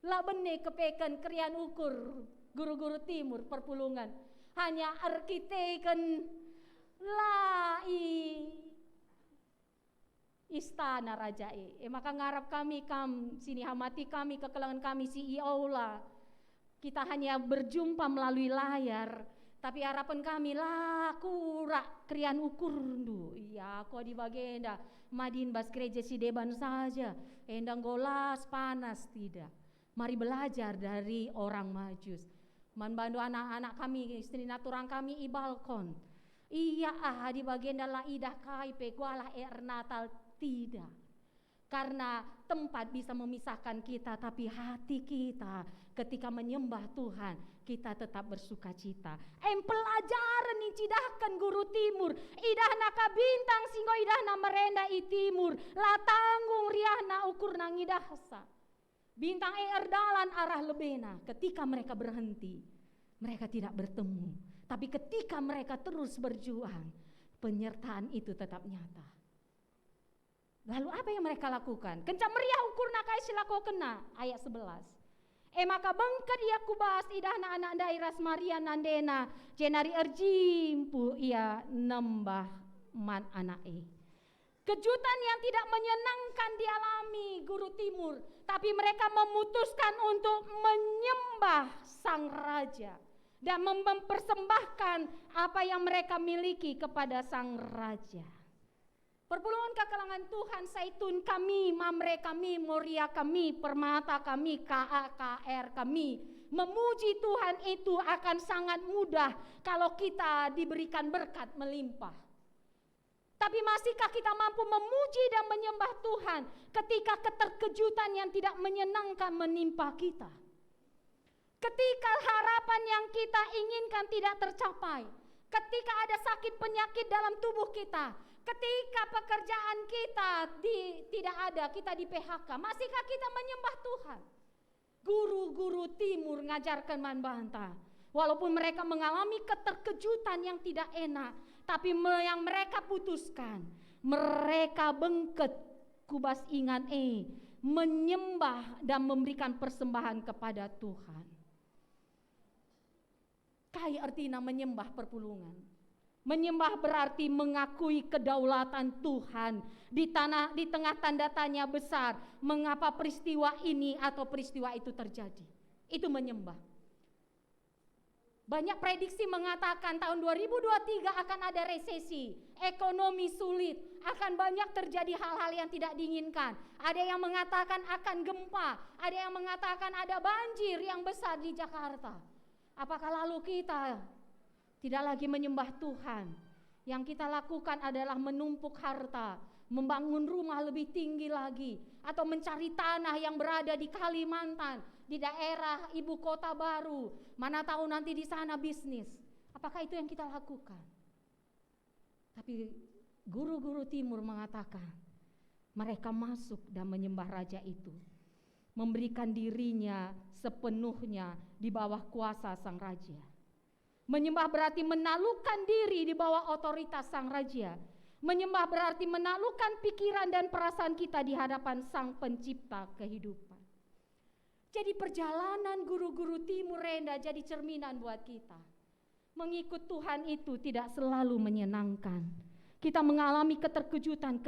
S6: La bene kepekan krian ukur guru-guru timur perpulungan. Hanya arkiteken istana raja maka ngarap kami sini hamati kami kekelangan kami CEO lah. Kita hanya berjumpa melalui layar, tapi harapan kami lah kurak krian ukur ndu. Iya, aku di bagenda madin bas gereja si deban saja. Endang golas panas tidak. Mari belajar dari orang Majus. Membantu anak-anak kami, istri naturang kami i balkon. Iya di bagenda la idah kaipe kualah Natal tidak. Karena tempat bisa memisahkan kita, tapi hati kita ketika menyembah Tuhan, kita tetap bersuka cita. Pelajaran cidahkan guru timur, idah naka bintang singgo idah na merenda i timur, la tanggung riahna ukur nang idahsa. Bintang erdalan arah lebena. Ketika mereka berhenti, mereka tidak bertemu. Tapi ketika mereka terus berjuang, penyertaan itu tetap nyata. Lalu apa yang mereka lakukan? Kencang meriah ukurna kai silako kena, ayat 11. Maka bengket ia kubas idahna anak dairas Maria nandena jenari erjimpu ia nembah man anae. Kejutan yang tidak menyenangkan dialami guru timur, tapi mereka memutuskan untuk menyembah sang raja dan mempersembahkan apa yang mereka miliki kepada sang raja. Perpuluhan kekalangan Tuhan, Saitun kami, Mamre kami, Moria kami, Permata kami, KAKR kami, memuji Tuhan itu akan sangat mudah kalau kita diberikan berkat melimpah. Tapi masihkah kita mampu memuji dan menyembah Tuhan ketika keterkejutan yang tidak menyenangkan menimpa kita? Ketika harapan yang kita inginkan tidak tercapai, ketika ada sakit penyakit dalam tubuh kita, ketika pekerjaan kita tidak ada, kita di PHK, masihkah kita menyembah Tuhan? Guru-guru timur ngajarkan manbanta, walaupun mereka mengalami keterkejutan yang tidak enak, tapi yang mereka putuskan, mereka bengket kubas ingan menyembah dan memberikan persembahan kepada Tuhan. Kai artinya menyembah perpulungan. Menyembah berarti mengakui kedaulatan Tuhan di tengah tanda tanya besar. Mengapa peristiwa ini atau peristiwa itu terjadi? Itu menyembah. Banyak prediksi mengatakan tahun 2023 akan ada resesi, ekonomi sulit, akan banyak terjadi hal-hal yang tidak diinginkan. Ada yang mengatakan akan gempa, ada yang mengatakan ada banjir yang besar di Jakarta. Apakah lalu kita tidak lagi menyembah Tuhan? Yang kita lakukan adalah menumpuk harta, membangun rumah lebih tinggi lagi, atau mencari tanah yang berada di Kalimantan, di daerah ibu kota baru. Mana tahu nanti di sana bisnis. Apakah itu yang kita lakukan? Tapi guru-guru timur mengatakan mereka masuk dan menyembah raja itu, memberikan dirinya sepenuhnya di bawah kuasa sang raja. Menyembah berarti menaklukkan diri di bawah otoritas sang raja. Menyembah berarti menaklukkan pikiran dan perasaan kita di hadapan sang pencipta kehidupan. Jadi perjalanan guru-guru timur Renda jadi cerminan buat kita. Mengikut Tuhan itu tidak selalu menyenangkan. Kita mengalami keterkejutan.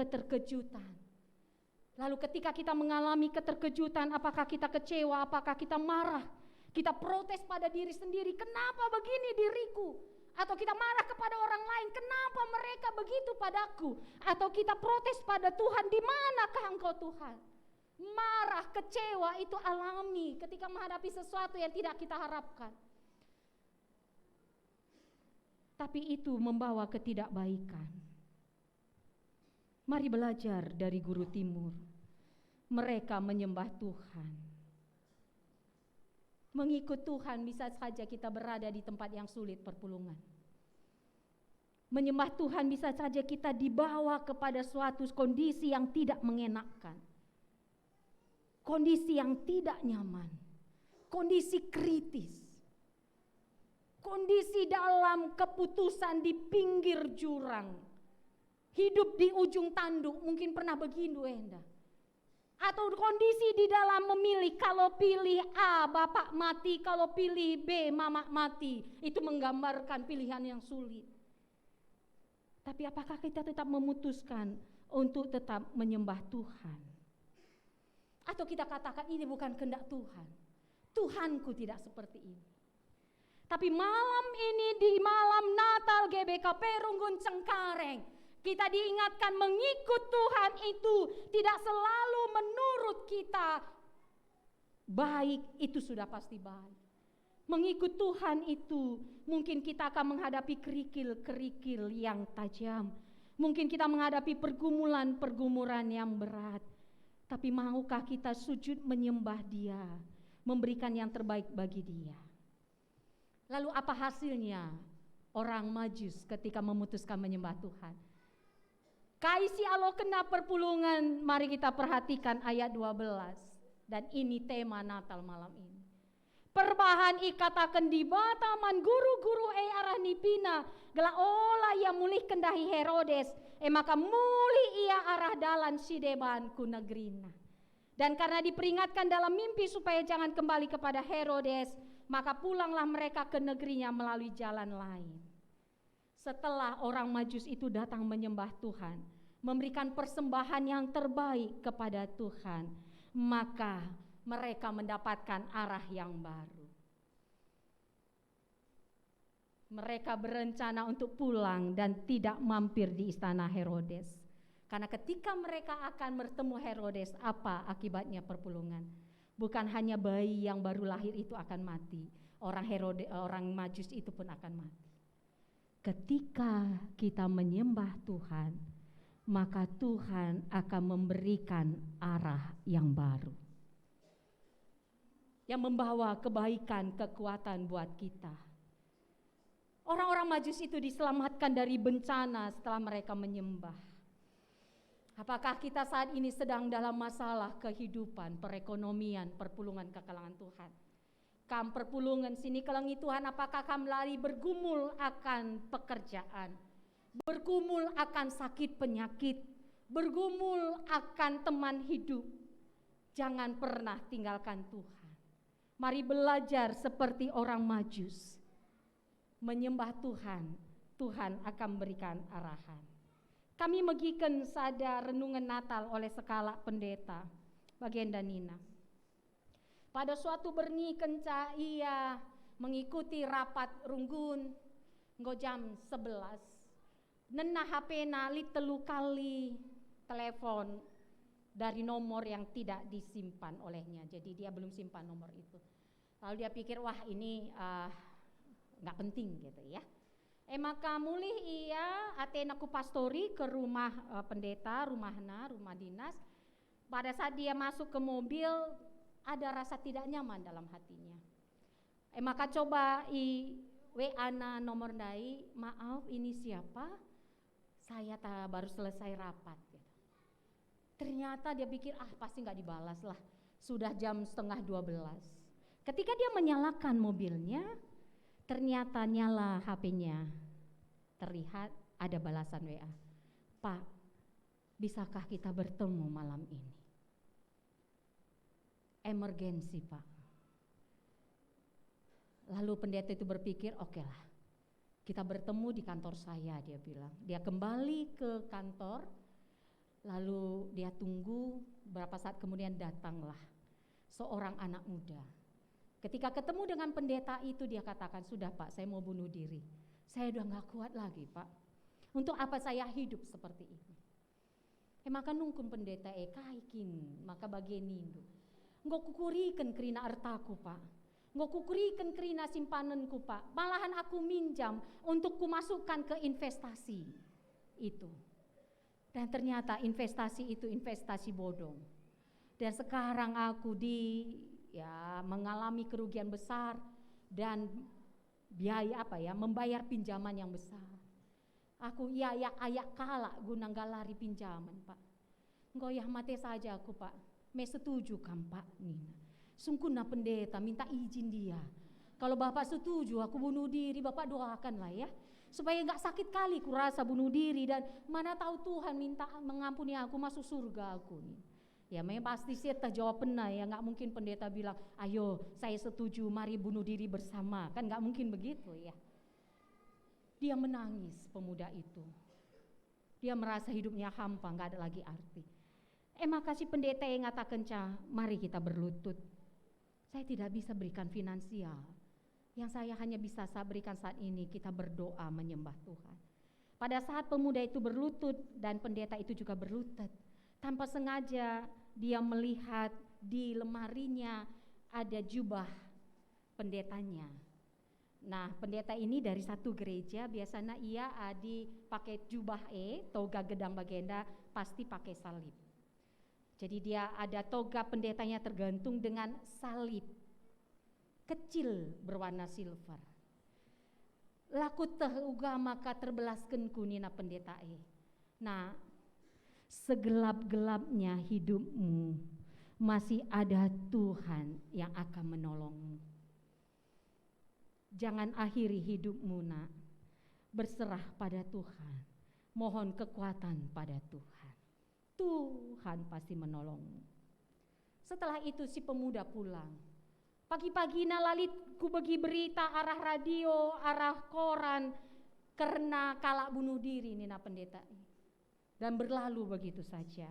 S6: Lalu ketika kita mengalami keterkejutan, apakah kita kecewa, apakah kita marah? Kita protes pada diri sendiri, kenapa begini diriku? Atau kita marah kepada orang lain, kenapa mereka begitu padaku? Atau kita protes pada Tuhan, di manakah engkau Tuhan? Marah, kecewa itu alami ketika menghadapi sesuatu yang tidak kita harapkan. Tapi itu membawa ketidakbaikan. Mari belajar dari guru timur. Mereka menyembah Tuhan. Mengikut Tuhan bisa saja kita berada di tempat yang sulit perpulungan. Menyembah Tuhan bisa saja kita dibawa kepada suatu kondisi yang tidak mengenakkan. Kondisi yang tidak nyaman. Kondisi kritis. Kondisi dalam keputusan di pinggir jurang. Hidup di ujung tanduk, mungkin pernah begitu Enda. Atau kondisi di dalam memilih, kalau pilih A bapak mati, kalau pilih B mama mati. Itu menggambarkan pilihan yang sulit. Tapi apakah kita tetap memutuskan untuk tetap menyembah Tuhan? Atau kita katakan ini bukan kehendak Tuhan. Tuhanku tidak seperti ini. Tapi malam ini di malam Natal GBK Perunggun Cengkareng, kita diingatkan mengikut Tuhan itu tidak selalu menurut kita baik, itu sudah pasti baik. Mengikut Tuhan itu mungkin kita akan menghadapi kerikil-kerikil yang tajam. Mungkin kita menghadapi pergumulan-pergumulan yang berat. Tapi maukah kita sujud menyembah Dia, memberikan yang terbaik bagi Dia? Lalu apa hasilnya orang Majus ketika memutuskan menyembah Tuhan? Kaisi alo kena perpulungan, mari kita perhatikan ayat 12. Dan ini tema Natal malam ini. perbahan ikatakan di bataman guru-guru arah nipina gela ola ia mulih kendahi Herodes maka mulih ia arah dalan sideban ku negrina. Dan karena diperingatkan dalam mimpi supaya jangan kembali kepada Herodes, maka pulanglah mereka ke negerinya melalui jalan lain. Setelah orang Majus itu datang menyembah Tuhan, memberikan persembahan yang terbaik kepada Tuhan, maka mereka mendapatkan arah yang baru. Mereka berencana untuk pulang dan tidak mampir di istana Herodes. Karena ketika mereka akan bertemu Herodes, apa akibatnya perpulungan? Bukan hanya bayi yang baru lahir itu akan mati, orang Majus itu pun akan mati. Ketika kita menyembah Tuhan, maka Tuhan akan memberikan arah yang baru, yang membawa kebaikan, kekuatan buat kita. Orang-orang Majus itu diselamatkan dari bencana setelah mereka menyembah. Apakah kita saat ini sedang dalam masalah kehidupan, perekonomian, perpulungan ke kalangan Tuhan? Kam perpulungan sini kelangi Tuhan, apakah kam lari bergumul akan pekerjaan, bergumul akan sakit penyakit, bergumul akan teman hidup? Jangan pernah tinggalkan Tuhan. Mari belajar seperti orang Majus. Menyembah Tuhan, Tuhan akan berikan arahan. Kami megikan sada renungan Natal oleh sekala pendeta bagian Danina. Pada suatu berni kenca ia mengikuti rapat runggun nggo jam 11. Nenah HP nali telu kali telepon dari nomor yang tidak disimpan olehnya. Jadi dia belum simpan nomor itu. Lalu dia pikir wah ini nggak penting gitu ya. Maka mulih ia atenaku pastori ke rumah pendeta, rumah dinas. Pada saat dia masuk ke mobil, ada rasa tidak nyaman dalam hatinya. Maka coba WA na nomor dai, maaf ini siapa? Saya baru selesai rapat. Gitu. Ternyata dia pikir pasti nggak dibalas lah. Sudah jam 11:30. Ketika dia menyalakan mobilnya, ternyata nyala HP-nya. Terlihat ada balasan WA. Pak, bisakah kita bertemu malam ini? Emergensi, Pak. Lalu pendeta itu berpikir, oke lah, kita bertemu di kantor saya, dia bilang. Dia kembali ke kantor, lalu dia tunggu, berapa saat kemudian datanglah seorang anak muda. Ketika ketemu dengan pendeta itu dia katakan, sudah Pak, saya mau bunuh diri. Saya udah gak kuat lagi Pak. Untuk apa saya hidup seperti ini? Maka nungkun pendeta kaikin, maka bagian nindo. Nggak kukurikan kerina artaku Pak. Nggak kukurikan kerina simpananku Pak. Malahan aku minjam untuk kumasukkan ke investasi itu. Dan ternyata investasi itu investasi bodong. Dan sekarang aku mengalami kerugian besar dan biaya membayar pinjaman yang besar. Aku ayak kalah guna galari pinjaman Pak. Ngoyah mate saja aku Pak. Me setuju kan Pak Nina. Sungkuna pendeta minta izin dia. Kalau Bapak setuju aku bunuh diri, Bapak doakan lah ya. Supaya gak sakit kali kurasa bunuh diri dan mana tahu Tuhan minta mengampuni aku masuk surga aku nih. Ya memang pasti saya terjawab benar ya, nggak mungkin pendeta bilang, ayo saya setuju mari bunuh diri bersama, kan nggak mungkin begitu ya. Dia menangis pemuda itu, dia merasa hidupnya hampa, nggak ada lagi arti. Makasih pendeta yang ngatakan mari kita berlutut. Saya tidak bisa berikan finansial, yang saya hanya bisa berikan saat ini kita berdoa menyembah Tuhan. Pada saat pemuda itu berlutut dan pendeta itu juga berlutut, tanpa sengaja dia melihat di lemarinya ada jubah pendetanya. Nah pendeta ini dari satu gereja biasanya ia dipakai jubah toga gedang bagenda pasti pakai salib. Jadi dia ada toga pendetanya tergantung dengan salib kecil berwarna silver. Laku teh uga maka terbelaskan kunina pendeta Nah segelap-gelapnya hidupmu masih ada Tuhan yang akan menolongmu. Jangan akhiri hidupmu nak, berserah pada Tuhan, mohon kekuatan pada Tuhan. Tuhan pasti menolongmu. Setelah itu si pemuda pulang. Pagi-pagi nalalit ku bagi berita arah radio, arah koran, karena kalak bunuh diri Nina pendeta. Dan berlalu begitu saja.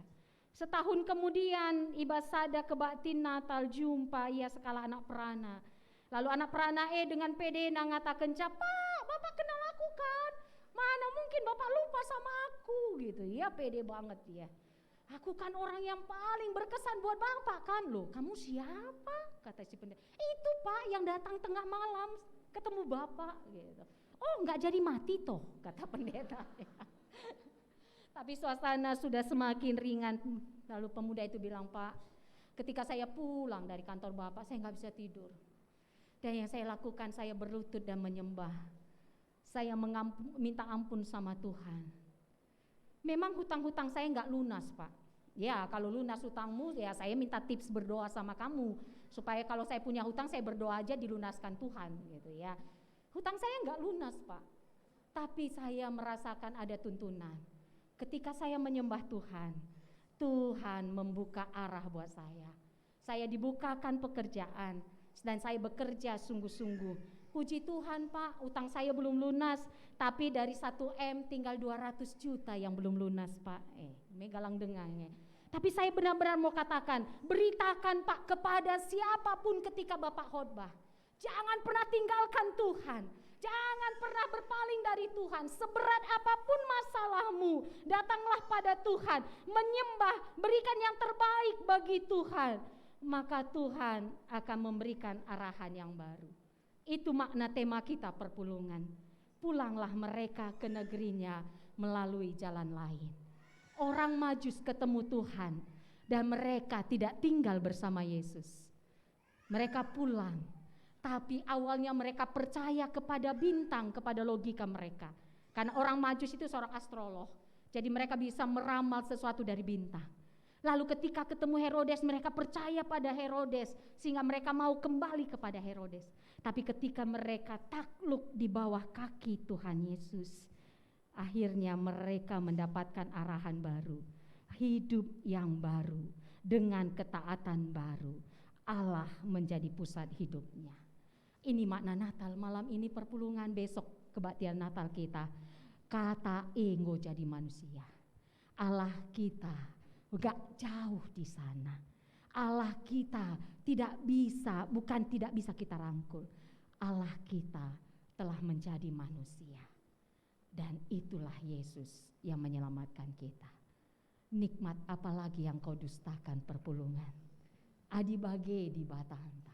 S6: Setahun kemudian Iba Sada kebaktin Natal jumpa ia sekala anak perana. Lalu anak perana dengan pede ngatakan, "Pak, Bapak kenal aku kan? Mana mungkin Bapak lupa sama aku?" gitu. Ya pede banget dia. "Aku kan orang yang paling berkesan buat Bapak kan." "Loh, kamu siapa?" kata si pendeta. "Itu Pak yang datang tengah malam ketemu Bapak." gitu. "Oh, enggak jadi mati toh," kata pendeta. Tapi suasana sudah semakin ringan. Lalu pemuda itu bilang, "Pak, ketika saya pulang dari kantor Bapak, saya enggak bisa tidur. Dan yang saya lakukan, saya berlutut dan menyembah. Saya minta ampun sama Tuhan. Memang hutang-hutang saya enggak lunas, Pak. Ya, kalau lunas hutangmu, ya saya minta tips berdoa sama kamu. Supaya kalau saya punya hutang, saya berdoa aja dilunaskan Tuhan." gitu ya. Hutang saya enggak lunas, Pak. Tapi saya merasakan ada tuntunan. Ketika saya menyembah Tuhan, Tuhan membuka arah buat saya. Saya dibukakan pekerjaan dan saya bekerja sungguh-sungguh. Puji Tuhan Pak, utang saya belum lunas, tapi dari 1 M tinggal 200 juta yang belum lunas Pak. Megalang dengannya. Tapi saya benar-benar mau katakan, beritakan Pak kepada siapapun ketika Bapak khotbah. Jangan pernah tinggalkan Tuhan. Jangan pernah berpaling dari Tuhan. Seberat apapun masalahmu, datanglah pada Tuhan, menyembah, berikan yang terbaik bagi Tuhan. Maka Tuhan akan memberikan arahan yang baru. Itu makna tema kita perpulungan. Pulanglah mereka ke negerinya melalui jalan lain. Orang Majus ketemu Tuhan dan mereka tidak tinggal bersama Yesus. Mereka pulang. Tapi awalnya mereka percaya kepada bintang, kepada logika mereka. Karena orang Majus itu seorang astrolog. Jadi mereka bisa meramal sesuatu dari bintang. Lalu ketika ketemu Herodes, mereka percaya pada Herodes. Sehingga mereka mau kembali kepada Herodes. Tapi ketika mereka takluk di bawah kaki Tuhan Yesus, akhirnya mereka mendapatkan arahan baru. Hidup yang baru, dengan ketaatan baru. Allah menjadi pusat hidupnya. Ini makna Natal, malam ini perpulungan, besok kebaktian Natal kita. Kata enggo jadi manusia. Allah kita gak jauh di sana. Allah kita tidak bisa, bukan tidak bisa kita rangkul. Allah kita telah menjadi manusia. Dan itulah Yesus yang menyelamatkan kita. Nikmat apalagi yang kau dustakan perpulungan. Adi bage di batahanta.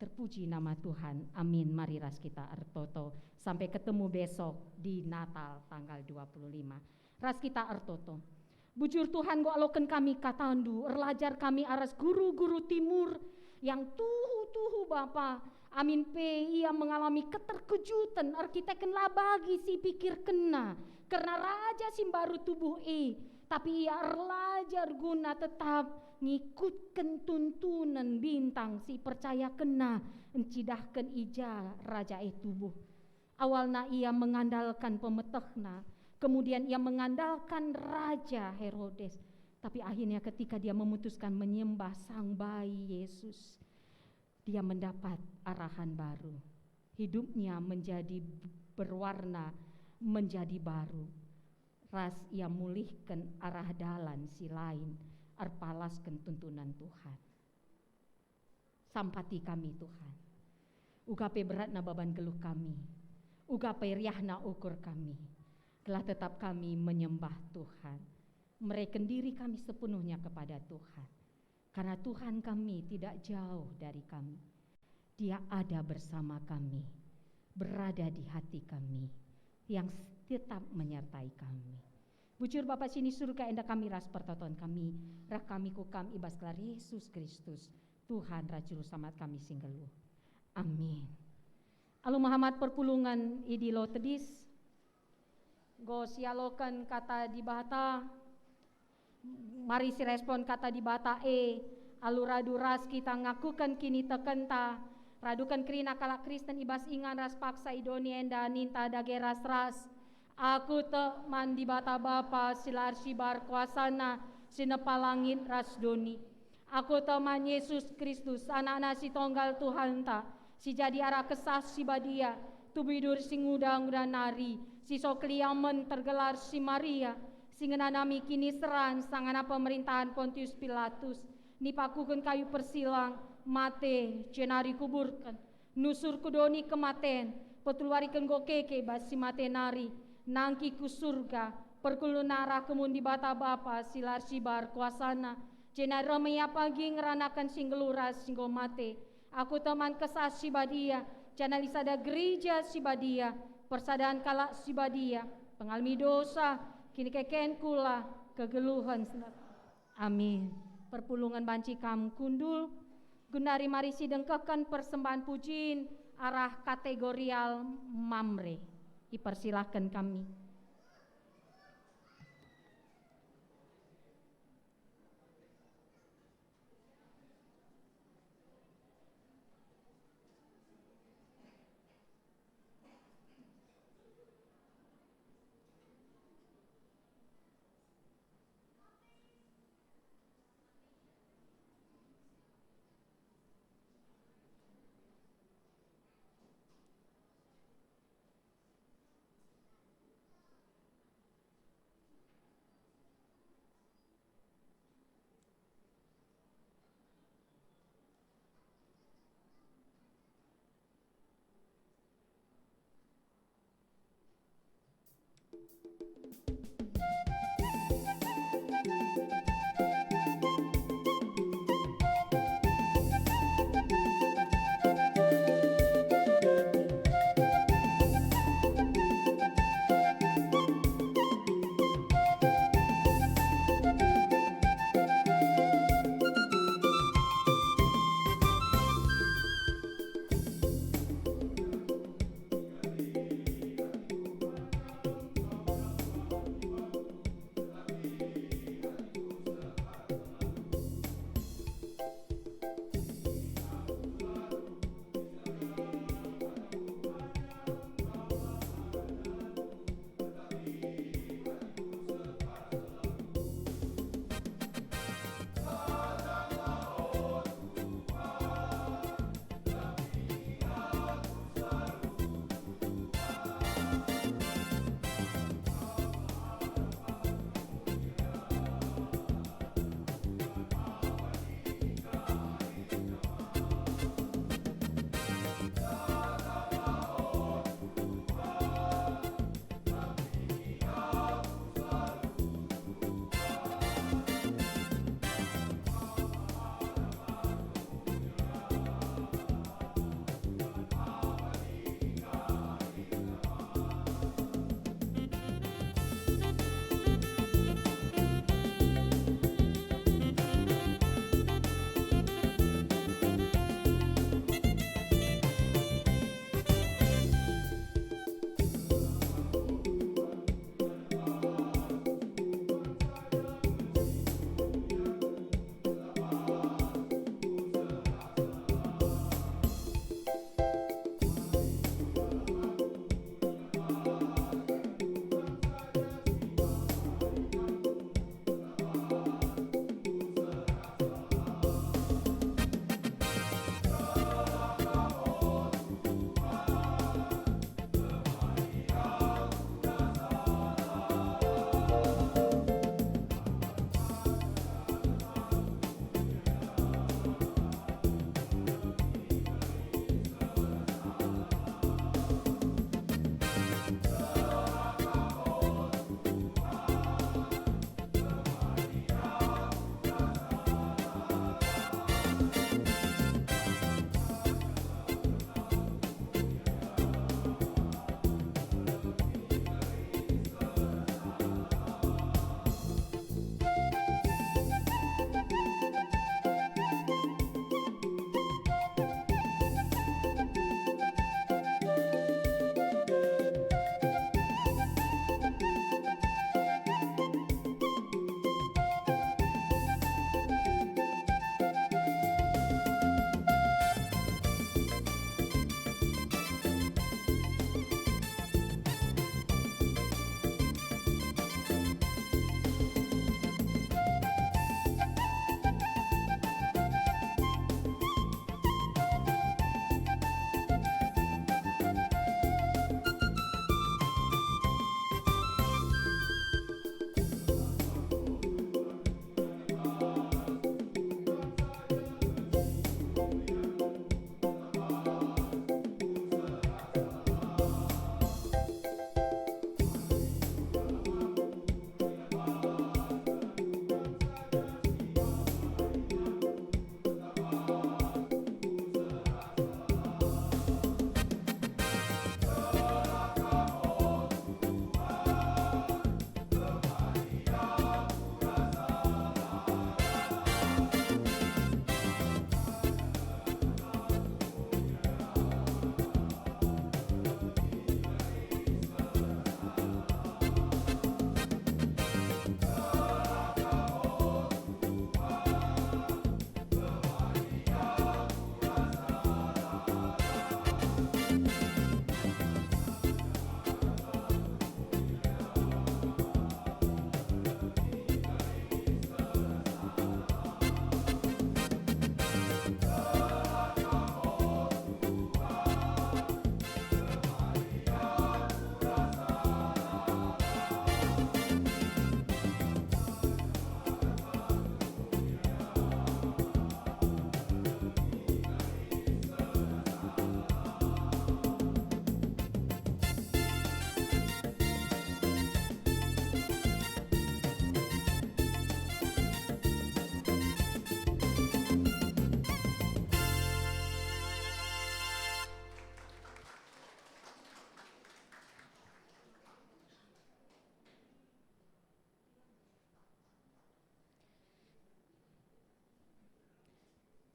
S6: Terpuji nama Tuhan. Amin. Mari ras kita artoto. Sampai ketemu besok di Natal tanggal 25. Ras kita artoto. Bujur Tuhan go aloken kami katandu. Erlajar kami aras guru-guru timur. Yang tuhu-tuhu Bapa. Amin pe ia mengalami keterkejutan. Arkiteken labagi si pikir kena. Karena raja simbaru tubuh tapi ia erlajar guna tetap ngikutkan tuntunan bintang si percaya kena encidahkan ija raja tubuh. Awalnya ia mengandalkan pemetehna, kemudian ia mengandalkan raja Herodes. Tapi akhirnya ketika dia memutuskan menyembah sang bayi Yesus, dia mendapat arahan baru. Hidupnya menjadi berwarna, menjadi baru. Ras ia mulihkan arah dalan si lain, arpalaskan tuntunan Tuhan. Sampati kami Tuhan. Ugape beratna baban geluh kami. Ugape riahna ukur kami. Telah tetap kami menyembah Tuhan. Mereken diri kami sepenuhnya kepada Tuhan. Karena Tuhan kami tidak jauh dari kami. Dia ada bersama kami. Berada di hati kami. Yang tetap menyertai kami. Bujur Bapa sini surga endah kami ras pertoton kami. Rah kami kukam ibas kelar Yesus Kristus. Tuhan Rajuru Selamat kami singgelu. Amin. Alu Muhammad perpulungan idilo tedis. Go sialokan kata di bahata. Mari si respon kata di bahata Alu radu ras kita ngakukan kini tekenta. Radukan kerina kalak Kristen ibas ingan ras paksa idoni enda ninta dageras ras. Aku te mandi bata bapa silar sibar kuasana sinepalangit ras doni. Aku teman Yesus Kristus anak-anak si tonggal Tuhan ta. Si jadi arah kesas si badia. Tubidur si ngudang-ngudang nari. Si sokliamen tergelar si Maria. Si ngenanami kini seran sangana pemerintahan Pontius Pilatus. Nipakukan kayu persilang. Mate cenari kuburkan. Nusur kudoni kematen. Petuluarikan gokeke basi mate nari. Nangki ku surga. Perkulunara kemun di bata bapa silar sibar kuasana. Cenari ramai pagi ngeranakan singgeluras singgo mate. Aku teman kesas si badia. Jana lisada gereja si badia. Persadaan kalak si badia. Pengalmi dosa. Kini keken kula kegeluhan. Amin. Perpulungan banci kam kundul. Gunari marisi dengkekan persembahan pujiin arah kategorial mamre. Dipersilahkan kami.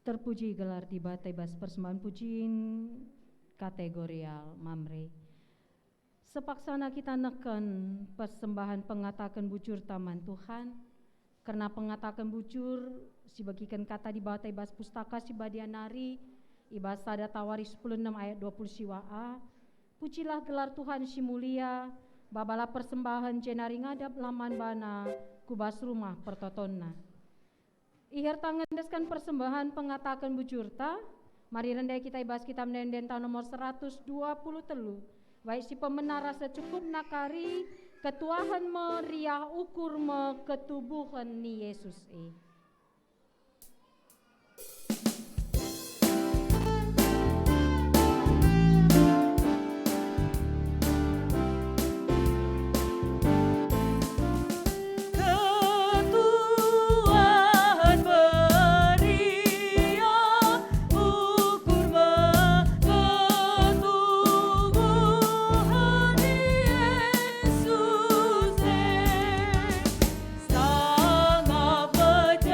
S6: Terpuji gelar di batai bas persembahan pujiin kategorial mamre. Sepaksana kita neken persembahan pengatakan bujur taman Tuhan, karena pengatakan bujur si bagikan kata di batai bas pustaka si badianari ibas sada tawari 16 ayat 20 siwaa. Pujilah gelar Tuhan si mulia, babala persembahan jenari ngadap laman bana kubas rumah pertotonna. Ihir tangan deskan persembahan pengatakan bujurta, mari rendai kita ibas kita menenden tahun nomor 120 telu. Baik si pemenang rasa cukup nakari, ketuahan meriah ukur me ketubuhan ni Yesus
S5: Sangat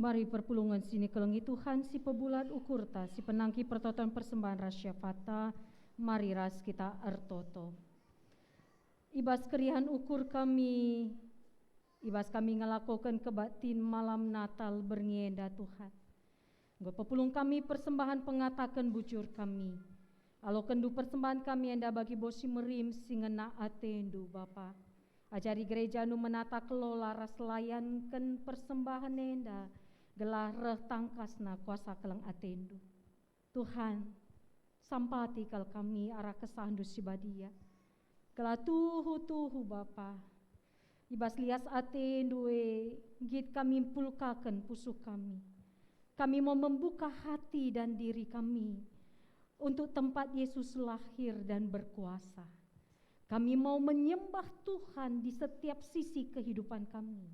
S6: Mari perpulungan sini kelengi Tuhan si pebulat ukur ta si penangki pertoton persembahan rasya fata. Mari ras kita ertoto. Ibas kerihan ukur kami, ibas kami ngelakukan kebatin malam Natal berngenda Tuhan. Nggo pepulung kami persembahan pengatakan bujur kami. Alo kendu persembahan kami enda bagi bosi merim singena atendu Bapa. Ajari gereja nu menata kelola ras layankan persembahan enda gelah reh tangkasna kuasa keleng atendu. Tuhan, sampati kal kami arah kesandu sibadia. Gelah tuhu Bapa. Ibas lias atendu git kami pulkakan pusuk kami. Kami mau membuka hati dan diri kami untuk tempat Yesus lahir dan berkuasa. Kami mau menyembah Tuhan di setiap sisi kehidupan kami.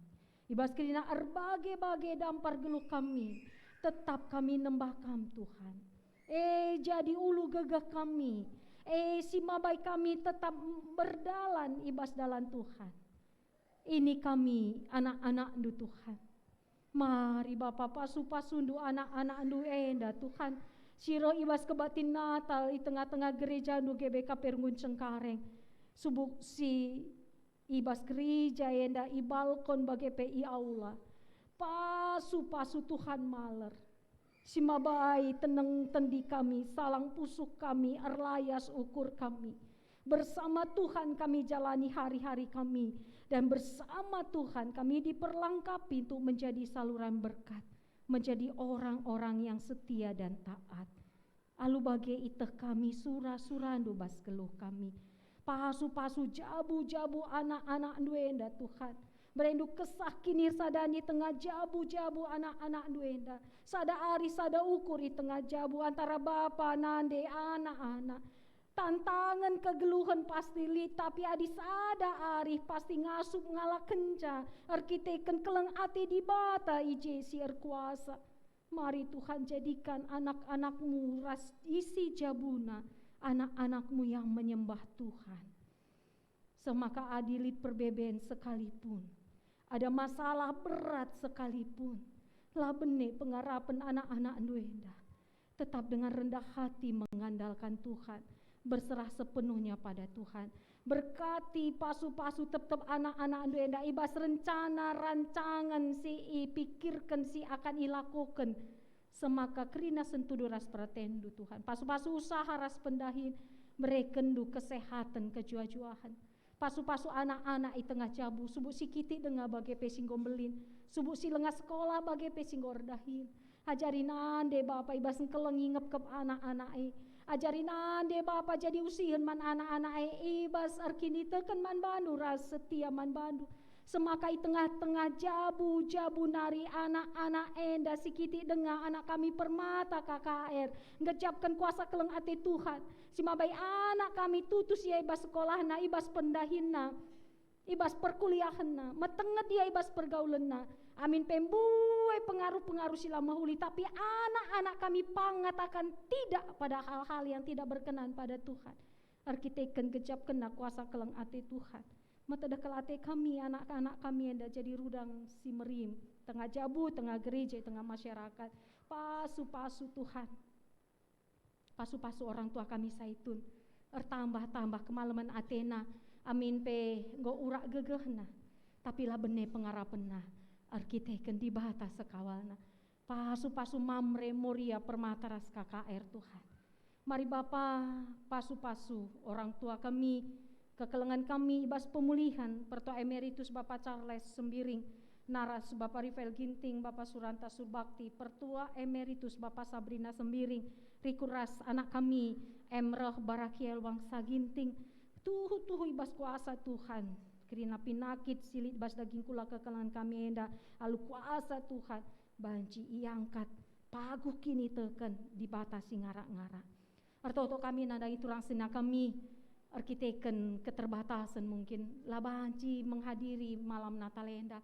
S6: Ibas kirina berbagai-bagai dampar geluh kami, tetap kami nembah kam Tuhan. Jadi ulu gegah kami. Si mabai kami tetap berdalan ibas dalan Tuhan. Ini kami anak-anak du Tuhan. Mari Bapa pasu-pasu ndu anak-anak ndu enda Tuhan. Siro ibas kebatin Natal di tengah-tengah gereja ndu GBK Perungun Cengkareng. Subuk si ibas gereja enda i balkon bagi PI aula. Pasu-pasu Tuhan maler. Si mabai teneng tendi kami, salang pusuk kami, erlayas ukur kami. Bersama Tuhan kami jalani hari-hari kami. Dan bersama Tuhan kami diperlengkapi untuk menjadi saluran berkat. Menjadi orang-orang yang setia dan taat. Alu bagai iteh kami surah-surandu bas keluh kami. Pasu-pasu jabu-jabu anak-anak duenda Tuhan. Berendu kesah kinir sadani tengah jabu-jabu anak-anak duenda. Sada ari sada ukur di tengah jabu antara bapa nande anak-anak. Tantangan kegeluhan pasti li, tapi adi sada ari pasti ngasup ngalah kenca. Arkiteken keleng ati di bata ije si kuasa. Mari Tuhan jadikan anak-anakmu ras isi jabuna. Anak-anakmu yang menyembah Tuhan. Semaka adilit perbeben sekalipun. Ada masalah berat sekalipun. Lah benih pengarapan anak-anak duenda. Tetap dengan rendah hati mengandalkan Tuhan. Berserah sepenuhnya pada Tuhan. Berkati pasu-pasu tetap anak-anak duenda ibas rencana rancangan si pikirkan si akan ilakukan. Semaka kerina sentudu ras pratendu Tuhan. Pasu-pasu usaha ras pendahin merekendu kesehatan kejua-juahan. Pasu-pasu anak-anak i tengah jabu subuk si kiti dengar bagai pesing gombelin. Subuk si lengah sekolah bagai pesing gordahin. Ajarin ande Bapa ibas keleng ingep ke anak-anak Ajarin ande Bapa jadi usihan man anak-anak ibas arkini teken man bandu ras setia man bandu. Semakai tengah-tengah jabu-jabu nari anak-anak enda sikiti dengar anak kami permata KKR. Ngejapkan kuasa keleng ati Tuhan. Si mabai anak kami tutus ya ibas sekolahna, ibas pendahinna, ibas perkuliahanna, metenget dia ibas pergaulanna. Amin pembuai pengaruh-pengaruh sila mahuli. Tapi anak-anak kami pangatakan tidak pada hal-hal yang tidak berkenan pada Tuhan. Arkiteken gejap kena kuasa keleng ati Tuhan. Mata dekel ate kami, anak-anak kami yang dah jadi rudang si merim. Tengah jabu, tengah gereja, tengah masyarakat. Pasu-pasu Tuhan. Pasu-pasu orang tua kami saitun. Ertambah-tambah kemalaman Athena. Amin pe nggo urak gegehna. Tapi lah benih pengarapenna. Arkiteken di batas sekawalna. Pasu-pasu mamre moria permata ras KKR Tuhan. Mari Bapa, pasu-pasu orang tua kami, kekelengan kami ibas pemulihan Pertua Emeritus Bapak Charles Sembiring, Naras Bapak Rivel Ginting, Bapak Suranta Surbakti, Pertua Emeritus Bapak Sabrina Sembiring, Rikuras anak kami Emroh Barakiel Wangsa Ginting. Tuhu ibas kuasa Tuhan. Kerina pinakit silit bas daging kula kekelengan kami enda alu kuasa Tuhan. Banci iangkat paguh kini teken dibatasi ngarak-ngarak. Arto kami nadai turang sena kami arkiteken keterbatasan mungkin labanci menghadiri malam Natalenda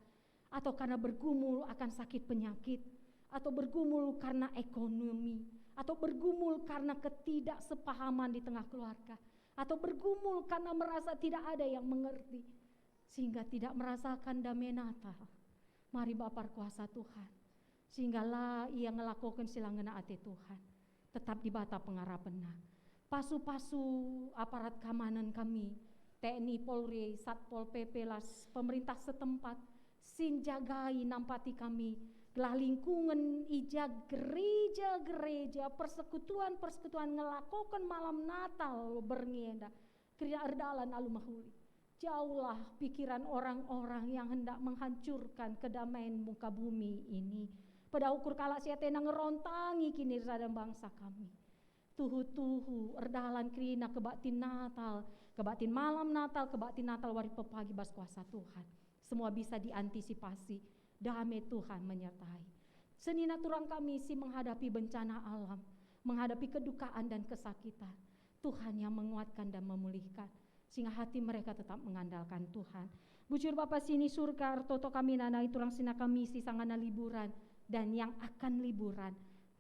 S6: atau karena bergumul akan sakit penyakit atau bergumul karena ekonomi atau bergumul karena ketidaksepahaman di tengah keluarga atau bergumul karena merasa tidak ada yang mengerti sehingga tidak merasakan damai Natal. Mari Bapa kuasa Tuhan Sehinggalah ia ngelakukan silangena ate Tuhan. Tetap di bata pengarapenna. Pasu-pasu aparat keamanan kami, TNI Polri, Satpol PP las pemerintah setempat, sinjagai nampati kami, gelah lingkungan ija gereja-gereja, persekutuan-persekutuan ngelakukan malam Natal berngenda, kerja erdalan alu mahuli. Jauhlah pikiran orang-orang yang hendak menghancurkan kedamaian muka bumi ini. Pada ukur kalak siatena ngerontangi kini radang bangsa kami. Tuhu-tuhu erdalan krina kebatin Natal, kebatin malam Natal, kebatin Natal wari pepagi bas kuasa Tuhan. Semua bisa diantisipasi, damai Tuhan menyertai. Senina turang kami si menghadapi bencana alam, menghadapi kedukaan dan kesakitan. Tuhan yang menguatkan dan memulihkan, sehingga hati mereka tetap mengandalkan Tuhan. Bujur Bapa sini surga, artoto kami nanai turang sina kami si sangana liburan, dan yang akan liburan,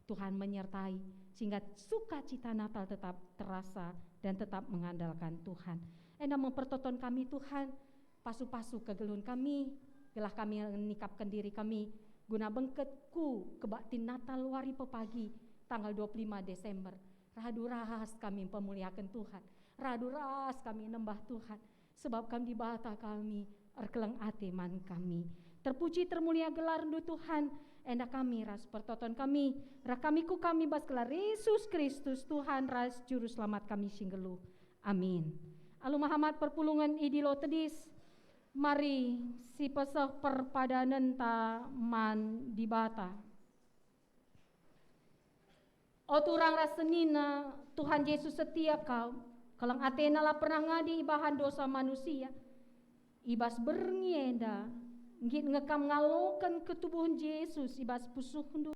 S6: Tuhan menyertai, sehingga sukacita Natal tetap terasa dan tetap mengandalkan Tuhan. Enda mempertonton kami Tuhan, pasu-pasu kegelun kami, gelah kami menikapkan diri kami, guna bengketku kebatin Natal wari pepagi, tanggal 25 Desember. Radu rahas kami pemuliakan Tuhan, radu rahas kami nembah Tuhan, sebab kami di bata kami, erkeleng ate man kami. Terpuji termulia gelar ndu Tuhan, enda kami ras pertoton kami, rakamiku kami bas gelar Yesus Kristus Tuhan ras juru selamat kami singgelu. Amin. Alu Muhammad perpulungan idilo tedis, mari si peseh perpadanan ta man di bata. O turang rasenina Tuhan Yesus setia kau, kalang atena lah pernah ngadi ibahan dosa manusia, ibas berngienda, ngit ngekam ngalokan ketubuhan Yesus, ibas pusuh hundu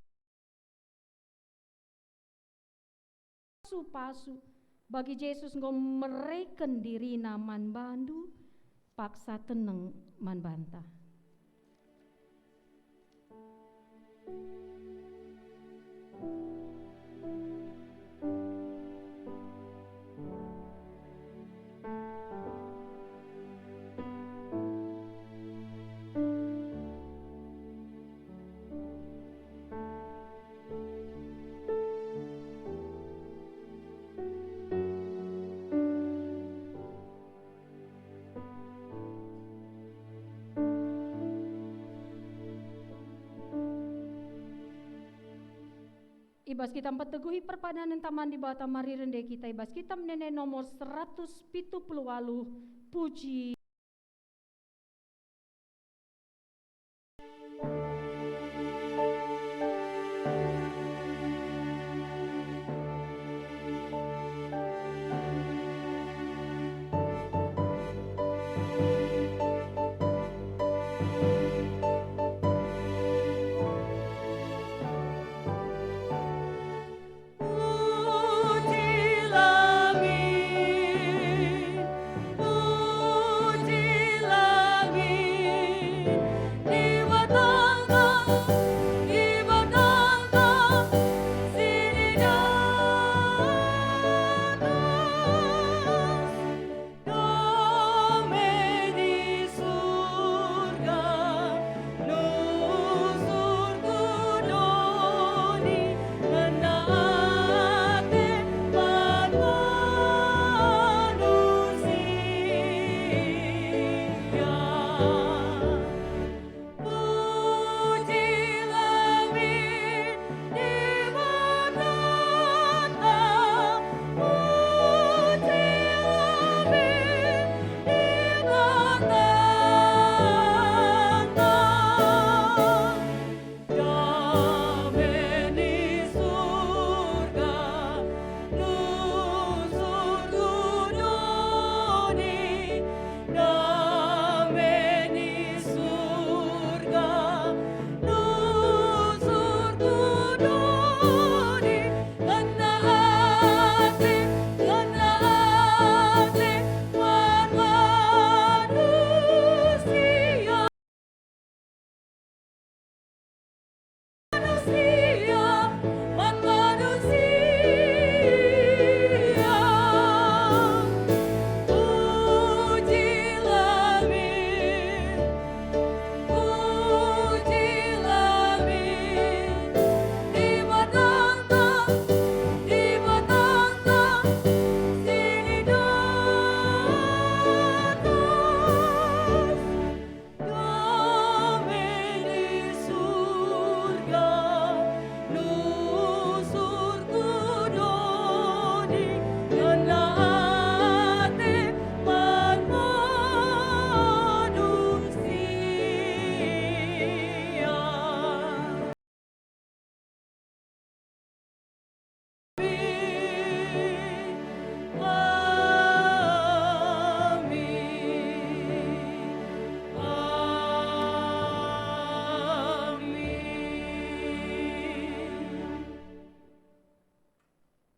S6: pasu bagi Yesus ngom mereken diri naman bandu, paksa teneng man bantah. Ibas kita mempeteguhi perpadanan taman di bawah mari rende kita ibas kita menenai nomor 178 puji.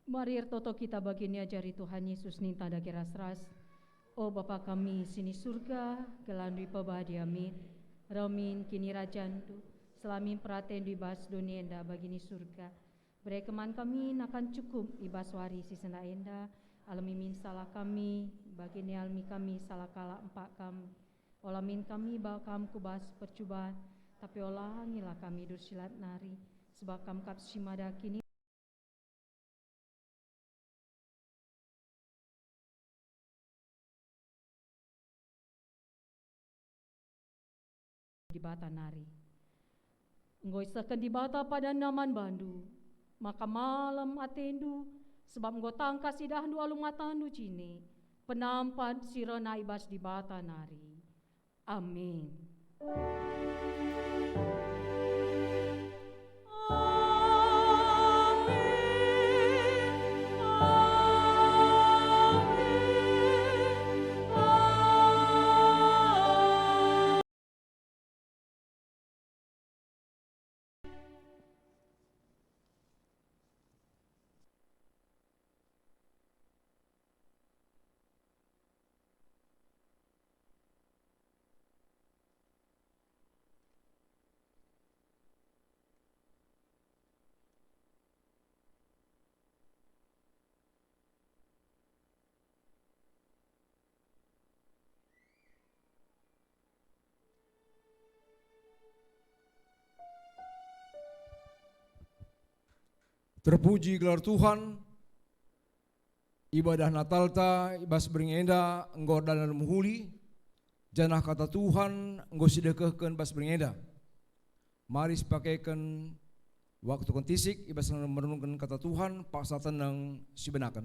S6: Mari toto kita bagini ajari Tuhan Yesus ninta da keras-ras. O Bapa kami sini surga, kelandui pebadiamit, ramin kini rajantu, selamin praten di bas dunia enda bagini surga. Berekeman kami nakan cukup ibas wari si senda enda, alamimin salah kami, bagini almi kami salah kala empat kami. Olamin kami bawa kam kubas percubaan, tapi olangilah kami dursilat nari, sebab kam kap simada kini di bata nari. Ngoi sekan di bata pada naman bandu, maka malam atendu, sebab ngoi tangka sidah du alung matandu cine, penampan sirona ibas di bata nari. Amin.
S2: Terpuji gelar Tuhan, ibadah Natal ta ibas beringenda enggor dalam muhuli, janah kata Tuhan enggo sidekehkeun bas beringenda. Mari sepakaikan waktu kontisik ibas merenungkan kata Tuhan, paksa tenang sibenakan.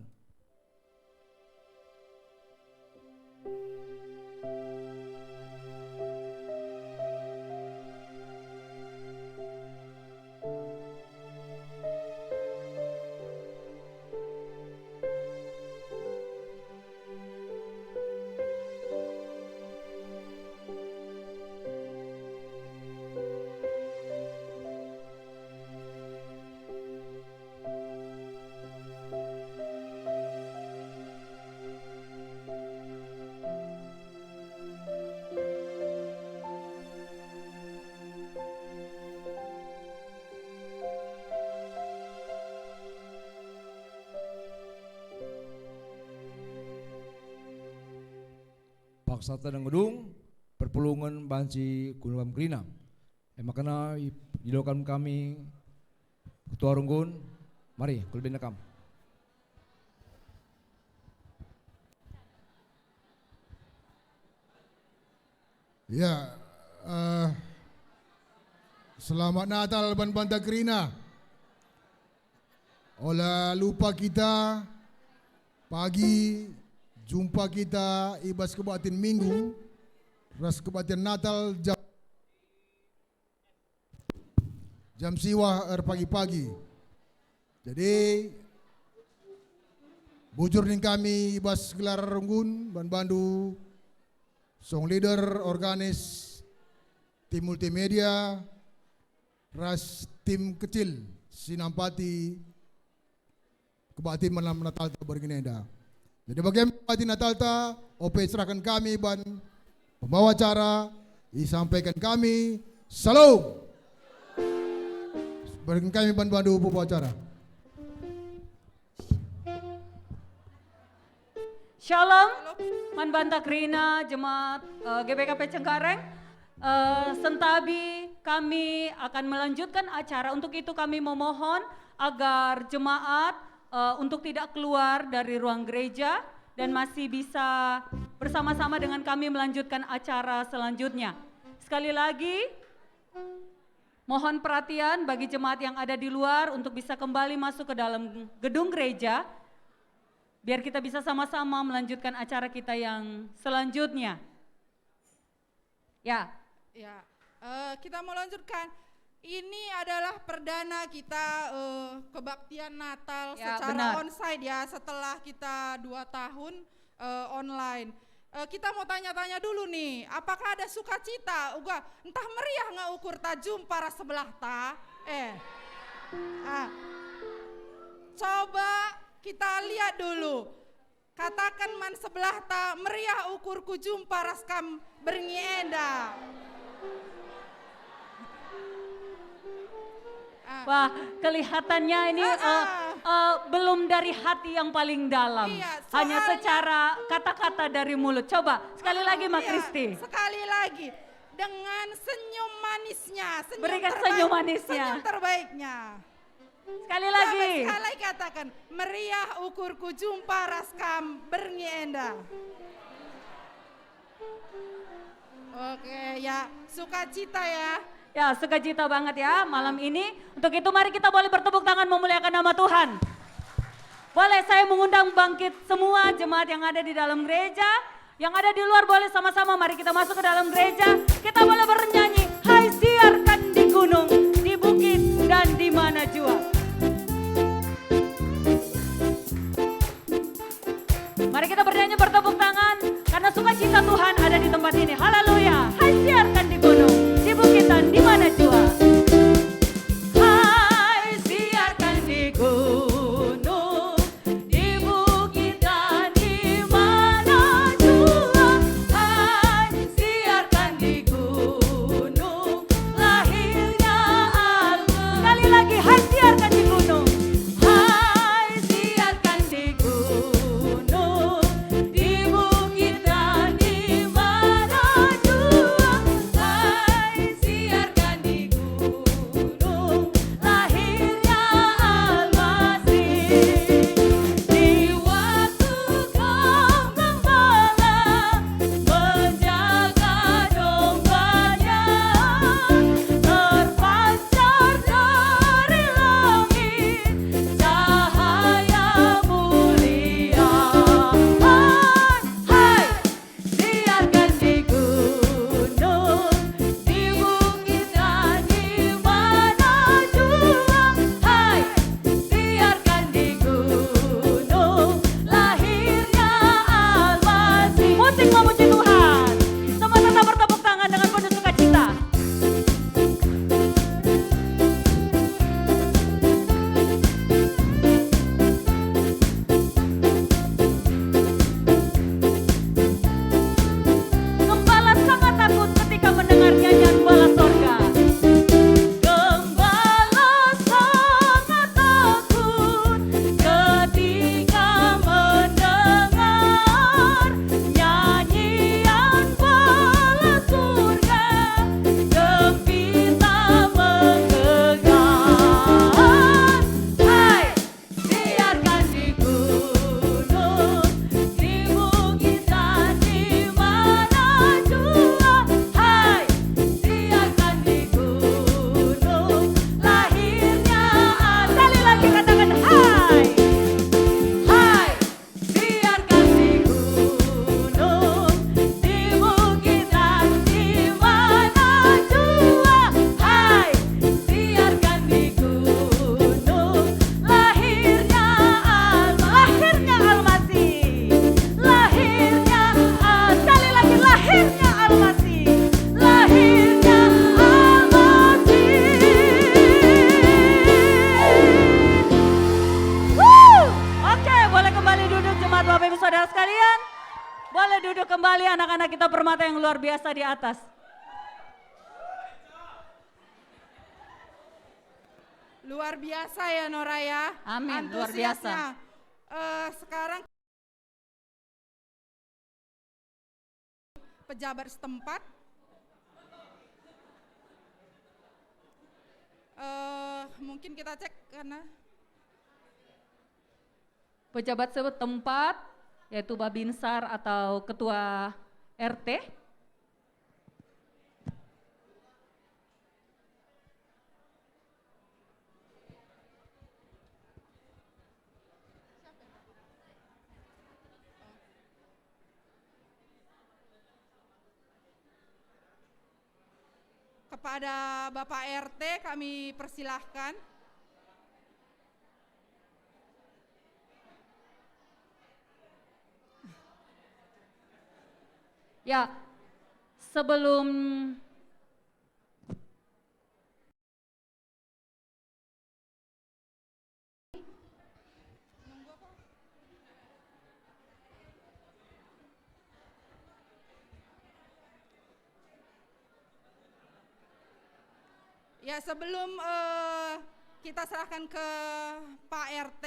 S2: Paksa tenang gedung, perpulungan banci kunum kerina. Makanya dilakukan kami ketua runggun, mari kulbina kam.
S7: Ya, selamat Natal Ban-Banta Kerina. Olah lupa kita pagi jumpa kita ibas kebaktian minggu, ras kebaktian Natal jam siwah pagi-pagi. Jadi bujur ning kami ibas gelar runggun Ban Bandu, song leader organis tim multimedia, ras tim kecil sinampati kebaktian malam Natal bergeneda. Jadi bagaimana kebaktian Natal ta, OP serahkan kami ban pembawa acara, disampaikan kami, salam. Berikan kami ban Bandu pembawa acara.
S1: Shalom, Manbanta Krina, Jemaat GBKP Cengkareng. Sentabi kami akan melanjutkan acara. Untuk itu kami memohon agar jemaat untuk tidak keluar dari ruang gereja dan masih bisa bersama-sama dengan kami melanjutkan acara selanjutnya. Sekali lagi, mohon perhatian bagi jemaat yang ada di luar untuk bisa kembali masuk ke dalam gedung gereja, biar kita bisa sama-sama melanjutkan acara kita yang selanjutnya. Ya.
S8: Kita mau lanjutkan. Ini adalah perdana kita kebaktian Natal
S1: Ya,
S8: secara
S1: benar.
S8: onsite ya, setelah kita 2 tahun online. Kita mau tanya-tanya dulu nih, apakah ada sukacita? Entah meriah nggak ukur tajum para sebelah ta? Coba kita lihat dulu. Katakan man sebelah ta meriah ukurku jumpa raskam berngienda.
S1: Wah, kelihatannya ini belum dari hati yang paling dalam.
S8: Iya,
S1: Hanya
S8: soalnya-
S1: secara kata-kata dari mulut. Coba sekali lagi Mak
S8: Iya,
S1: Kristi.
S8: sekali lagi dengan senyum manisnya,
S1: Berikan senyum manisnya.
S8: senyum terbaiknya.
S1: Sekali lagi.
S8: Coba sekali lagi katakan, meriah ukurku jumpa raskam berngienda. Oke ya, sukacita ya.
S1: Ya, sukacita banget ya malam ini. Untuk itu mari kita boleh bertepuk tangan memuliakan nama Tuhan. Boleh saya mengundang bangkit semua jemaat yang ada di dalam gereja. Yang ada di luar boleh sama-sama mari kita masuk ke dalam gereja. Kita boleh bernyanyi, hai siarkan di gunung, di bukit dan di mana jua. Mari kita bernyanyi bertepuk tangan karena sukacita Tuhan ada di tempat ini. Haleluya. Hai siarkan di gunung, di bukit dan di mana jua. Hai siarkan di gunung, di bukit dan di mana jua. Hai siarkan di gunung, lahirnya Allah. Sekali lagi, hai siarkan di gunung. Hai siarkan di gunung, di bukit dan di mana jua. Hai siarkan di gunung, lahirnya Al-Masih. Di waktu kau gembala menjaga dombanya, terpancar dari langit cahaya mulia. Hai, siarkan di gunung, di bukit dan di mana jua. Hai, siarkan di gunung, lahirnya Al-Masih. Musik memuji Tuhan. Semua tetap bertepuk tangan dengan penuh sukacita. Gembala sangat takut ketika mendengar nyanyian bala sorga. Gembala sangat takut ketika mendengar nyanyian bala surga. Gembira menggelegar. Hai, siarkan di gunung, di bukit dan di mana jua. Hai, siarkan di gunung, lahirnya sekali lagi katakan hai. Hai, siarkan di gunung, di bukit dan di mana jua. Hai, siarkan di gunung, lahirnya Al-Masih. Lahirnya sekali lagi lahirnya Al-Masih. Lahirnya Al-Masih. Oke, boleh kembali duduk jemaat Bapak Ibu Saudara sekalian. Boleh duduk kembali anak-anak kita permata yang luar biasa di atas.
S8: Luar biasa ya Nora ya.
S1: Amin, luar
S8: Antusiasnya. Sekarang pejabat setempat mungkin kita cek karena
S1: Pejabat setempat yaitu Babinsar atau Ketua RT.
S8: kepada Bapak RT kami persilahkan.
S1: Ya, sebelum
S8: Ya, sebelum kita serahkan ke Pak RT,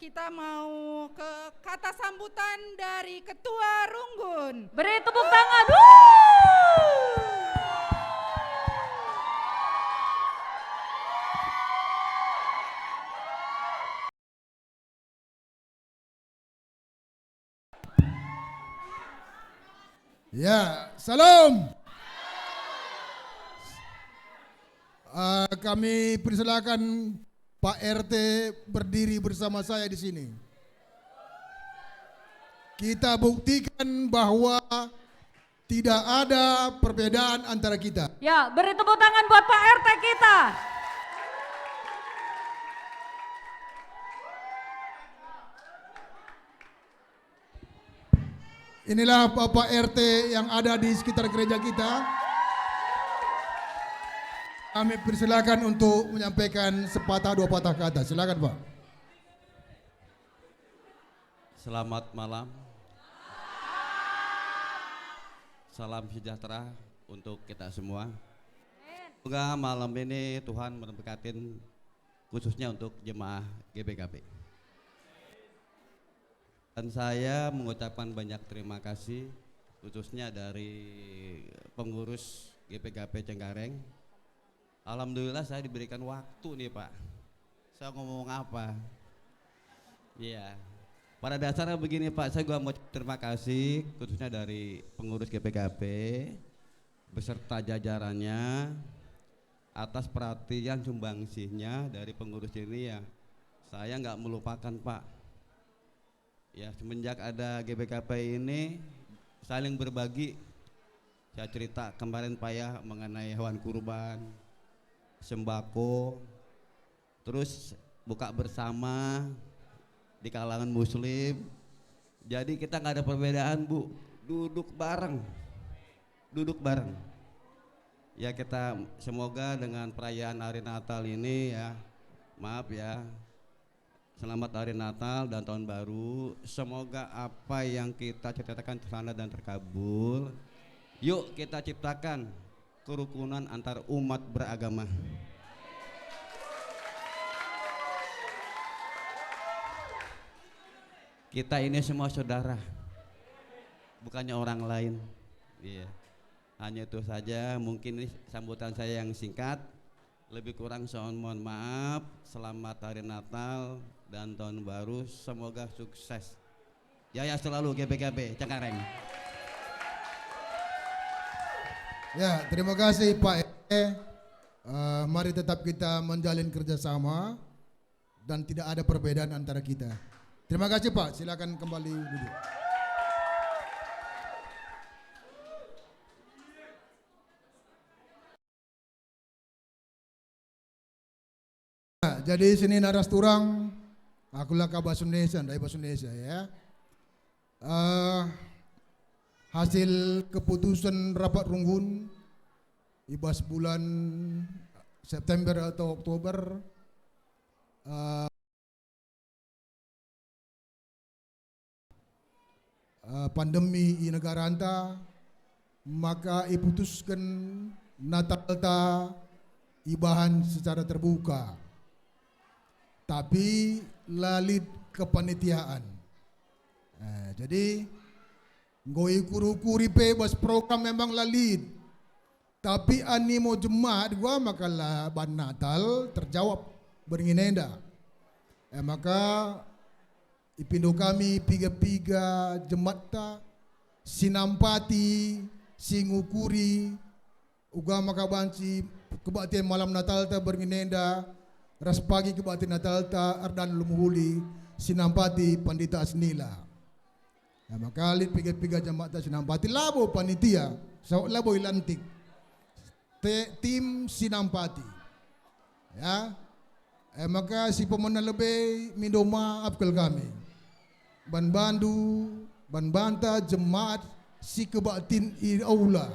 S8: kita mau ke kata sambutan dari Ketua Runggun.
S1: Beri tepuk tangan. Wuh!
S7: Ya, salam. Kami persilakan Pak RT berdiri bersama saya di sini. Kita buktikan bahwa tidak ada perbedaan antara kita.
S1: Ya, beri tepuk tangan buat Pak RT kita.
S7: Inilah Bapak RT yang ada di sekitar gereja kita. Kami persilakan untuk menyampaikan sepatah dua patah kata. Silakan Pak.
S9: Selamat malam. Salam sejahtera untuk kita semua. Semoga malam ini Tuhan memberkatin khususnya untuk jemaah GBKP. Dan saya mengucapkan banyak terima kasih khususnya dari pengurus GPKP Cengkareng. Alhamdulillah saya diberikan waktu nih Pak. Saya ngomong apa? Iya. Pada dasarnya begini Pak, saya juga mau terima kasih khususnya dari pengurus GPKP beserta jajarannya atas perhatian sumbangsihnya dari pengurus ini ya. Saya nggak melupakan Pak. Ya, semenjak ada GBKP ini saling berbagi. Saya cerita kemarin Pak ya mengenai hewan kurban, sembako, terus buka bersama di kalangan muslim. Jadi kita nggak ada perbedaan Bu, duduk bareng. Ya kita semoga dengan perayaan hari Natal ini ya, maaf ya, selamat hari Natal dan tahun baru. Semoga apa yang kita ciptakan terlaksana dan terkabul. Yuk kita ciptakan kerukunan antar umat beragama. Kita ini semua saudara, bukannya orang lain. Iya. Hanya itu saja, mungkin ini sambutan saya yang singkat. Lebih kurang saya mohon maaf. Selamat hari Natal dan tahun baru, semoga sukses. Jaya selalu GPKP Cengkareng.
S7: Ya, terima kasih Pak RT. Mari tetap kita menjalin kerjasama dan tidak ada perbedaan antara kita. Terima kasih Pak, silakan kembali duduk. Jadi sini naras turang, akulah Bahasa Indonesia, dari Bahasa Indonesia ya. Hasil keputusan rapat runggun ibas bulan September atau Oktober pandemi di negara anta, maka iputuskan Natalta ibahan secara terbuka, tapi lalit kepanitiaan. Jadi goi kuri bebas program memang lalit, tapi animo jemaat gua makalah ban Natal terjawab beringinenda. Maka ipindo kami piga-piga jemaat sinampati singukuri uga makabanci kebaktian malam Natal ta beringinenda ras pagi kebaktian Natal ta ardan lumuhuli sinampati pandita asnila. Maka lit piga-piga jemaat sinampati labo panitia so labo ilantik tim sinampati ya. Maka si pemenang lebih minta maaf ke kami ban bandu ban banta jemaat si kebaktin aula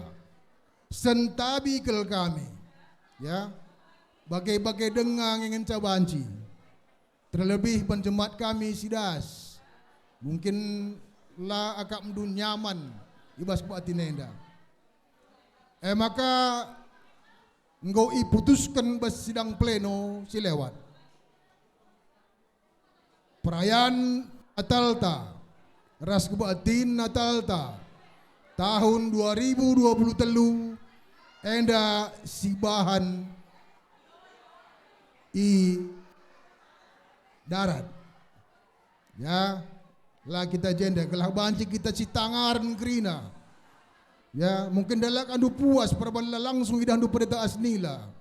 S7: sentabi ke kami ya bagai-bagai dengang ingin cabanci terlebih ban jemaat kami sidas mungkin la akak mendun nyaman ibas kebaktin enda. Maka engkau iputuskan bas sidang pleno si lewat. Perayaan Natal ta, ras kebatin Natal ta, tahun 2023 enda sibahan i darat. Ya, lah kita jenda, kelah banci kita si tangaran kerina. Ya, mungkin dalak andu puas perbala langsung idah andu pendeta asnila.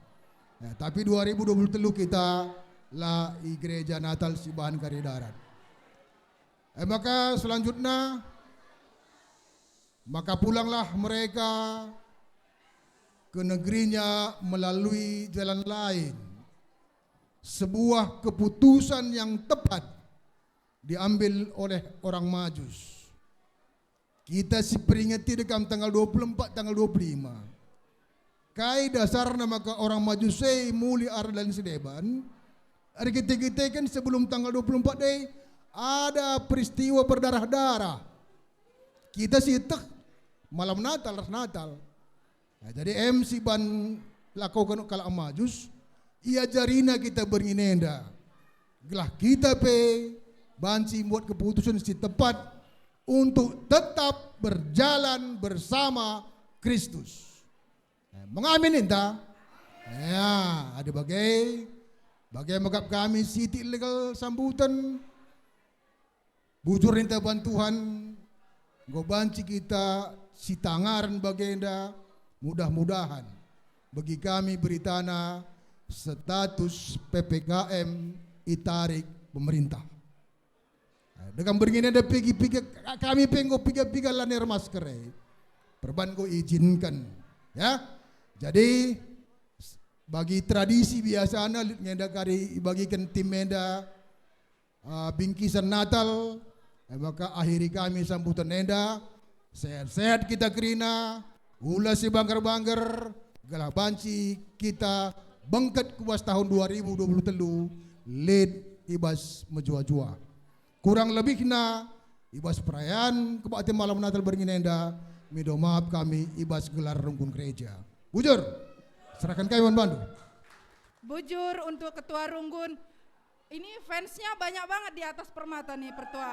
S7: Ya, tapi 2023 kita lah i gereja Natal sibahan kari darat. Maka selanjutnya maka pulanglah mereka ke negerinya melalui jalan lain. Sebuah keputusan yang tepat diambil oleh orang Majus. Kita si peringati dekam tanggal 24, tanggal 25. Kai dasarnya maka orang Majus muli ardan sedeban. Hari kita kan sebelum tanggal 24 deh ada peristiwa berdarah-darah. Kita sih malam Natal, Natal. Nah, jadi MC ban lakukan kalau Majus, ia jarina kita berinenda. Gelah kita banci buat keputusan si tepat untuk tetap berjalan bersama Kristus. Nah, mengamin entah. Ya, ada bagai megap kami siti legal sambutan. Bujur entah bantuan, go banci kita si tangaran bagenda. Mudah-mudahan bagi kami beritana status PPKM itarik pemerintah. Dengan begini ada pigi-pigi kami penggo piga-piga laner masker. Perban ko izinkan, ya. Jadi bagi tradisi biasanya ngenda kari bagikan tim menda bingkisan Natal, maka akhiri kami sambutan nenda sehat-sehat kita kerina. Ulah si banggar-banggar galah banci kita bangkat kuas tahun 2023 lead ibas menjua-jua. Kurang lebihnya ibas perayaan kebaktian malam Natal beringinenda minta maaf kami ibas gelar rungkun gereja. Bujur, serahkan kami bantu.
S8: Bujur untuk ketua runggun. Ini fansnya banyak banget di atas permata nih pertua.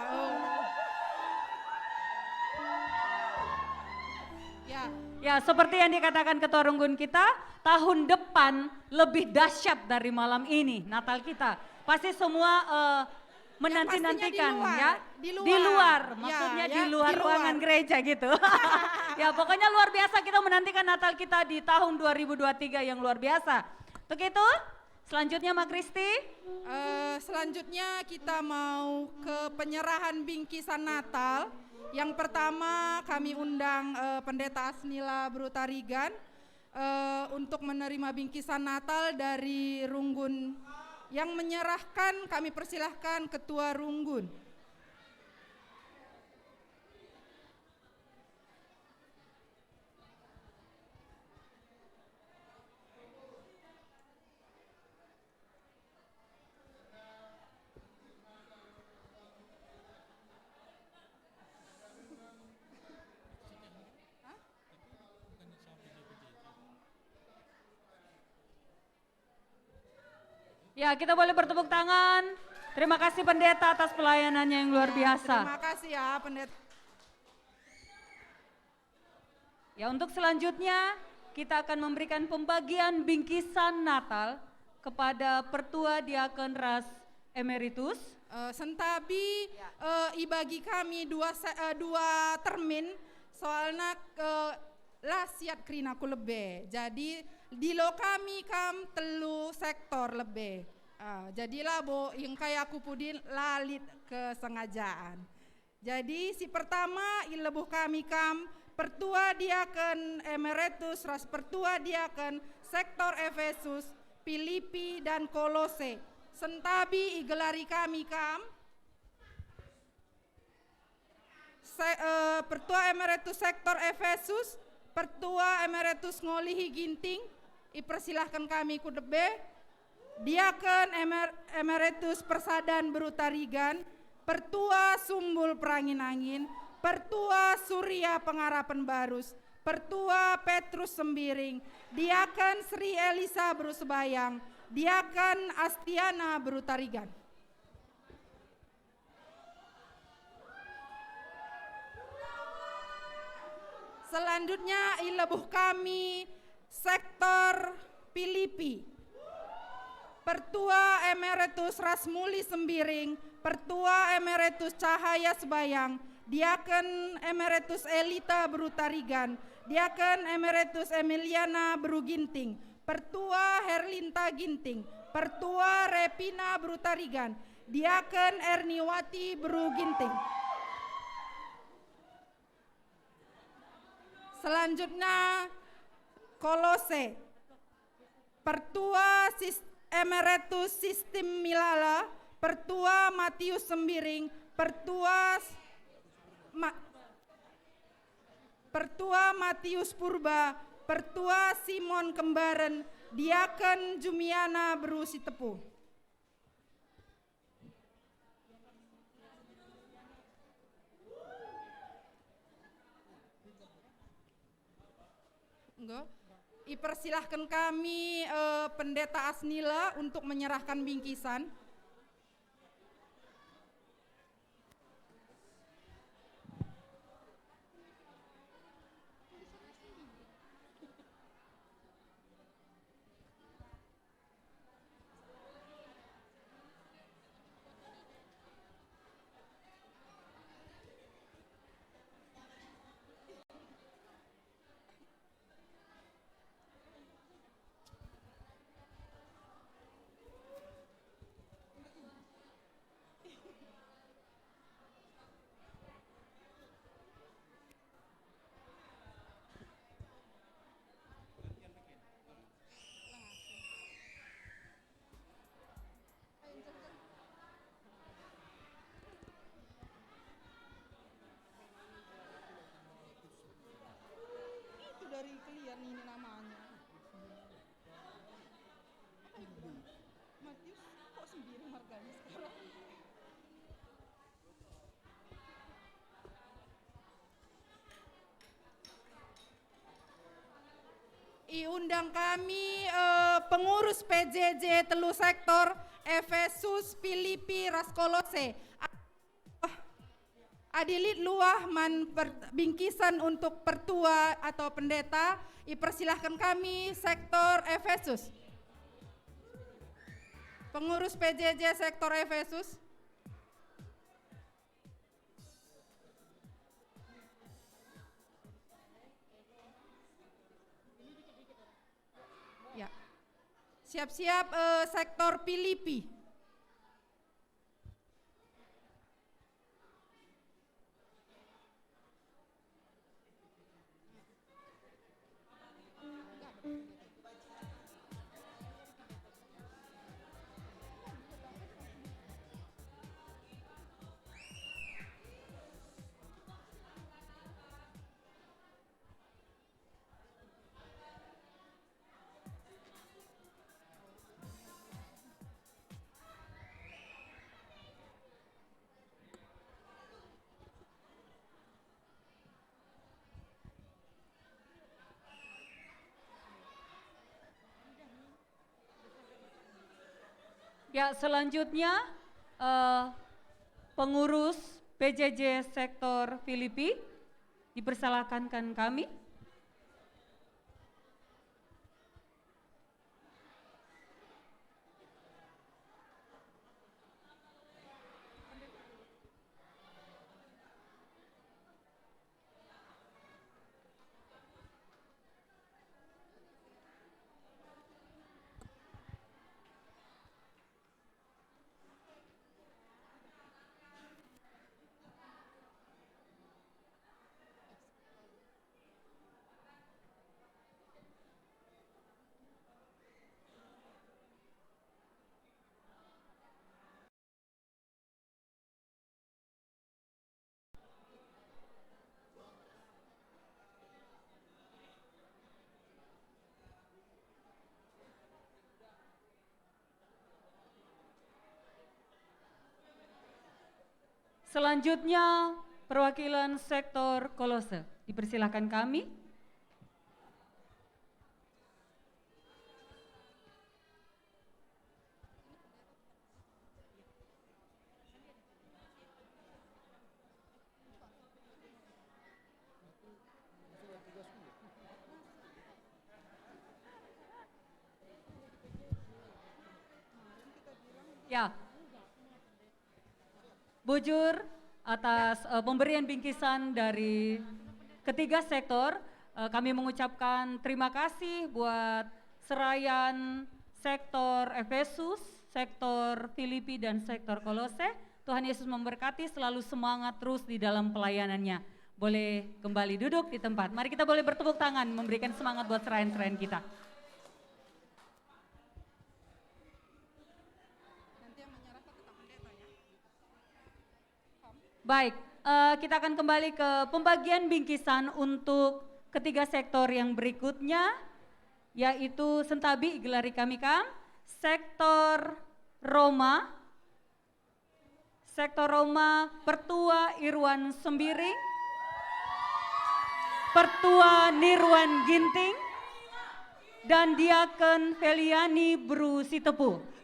S1: Ya, seperti yang dikatakan ketua runggun kita, tahun depan lebih dahsyat dari malam ini, Natal kita. Pasti semua menanti-nantikan ya. Di luar, maksudnya di luar ruangan gereja gitu. Ya, pokoknya luar biasa kita menantikan Natal kita di tahun 2023 yang luar biasa. Untuk itu, selanjutnya Mak Kristi.
S8: Selanjutnya kita mau ke penyerahan bingkisan Natal. Yang pertama kami undang Pendeta Asnila Brutarigan untuk menerima bingkisan Natal dari Runggun. Yang menyerahkan kami persilahkan Ketua Runggun.
S1: Ya, kita boleh bertepuk tangan. Terima kasih pendeta atas pelayanannya yang luar biasa.
S8: Terima kasih ya pendeta.
S1: Ya, untuk selanjutnya kita akan memberikan pembagian bingkisan Natal kepada Pertua Diakon Ras Emeritus.
S8: Sentabi ibagi kami dua termin soalnya lah siat kerina ku lebih. Jadi di lo kami kam telu sektor lebih. Jadilah bo yang kayak aku pudin lalit kesengajaan. Jadi si pertama ilebuh kami kam Pertua Diakon Emeritus Ras Pertua Diakon sektor Efesus, Filipi dan Kolose. Sentabi igelari kami kam Pertua Emeritus sektor Efesus, Pertua Emeritus Ngolihi Ginting, ipersilahkan kami ku debe. Diakon Emeritus Persadan Brutarigan, Pertua Sumbul Perangin Angin, Pertua Surya Pengarapan Barus, Pertua Petrus Sembiring, Diaken Sri Elisa Berusebayang, Diaken Astiana Berutarigan. Selanjutnya ilebuh kami sektor Filipi. Pertua Emeritus Rasmuli Sembiring, Pertua Emeritus Cahaya Sebayang, Diaken Emeritus Elita Berutarigan, Diaken Emeritus Emiliana Beruginting, Pertua Herlinta Ginting, Pertua Repina Berutarigan, Diaken Erniwati Beruginting. Selanjutnya Kolose, Pertua Emeritus Sistem Milala, Pertua Matius Sembiring, Pertua Matius Purba, Pertua Simon Kembaren, Diaken Jumiana Berusi Tepu. Enggak. Ipersilahkan kami Pendeta Asnila untuk menyerahkan bingkisan. Dari kalian ini namanya. Matius kok sendiri harganya sekarang? Undang kami pengurus PJJ Telu Sektor Efesus Filipi Raskolose. Adilit luah bingkisan untuk pertua atau pendeta, ipersilahkan kami sektor Efesus. Pengurus PJJ sektor Efesus. Ya. Siap-siap sektor Filipi.
S1: Ya, selanjutnya pengurus PJJ sektor Filipi dipersilakan kami. Selanjutnya perwakilan sektor Kolose, dipersilakan kami. Ya, bujur atas pemberian bingkisan dari ketiga sektor, kami mengucapkan terima kasih buat Serayan, sektor Efesus, sektor Filipi dan sektor Kolose. Tuhan Yesus memberkati, selalu semangat terus di dalam pelayanannya. Boleh kembali duduk di tempat. Mari kita boleh bertepuk tangan memberikan semangat buat serayan-serayan kita. Baik, kita akan kembali ke pembagian bingkisan untuk ketiga sektor yang berikutnya, yaitu Sentabi Gelari Kamikam, sektor Roma, Pertua Irwan Sembiring, Pertua Nirwan Ginting, dan Diaken Feliani Bru Sitepu.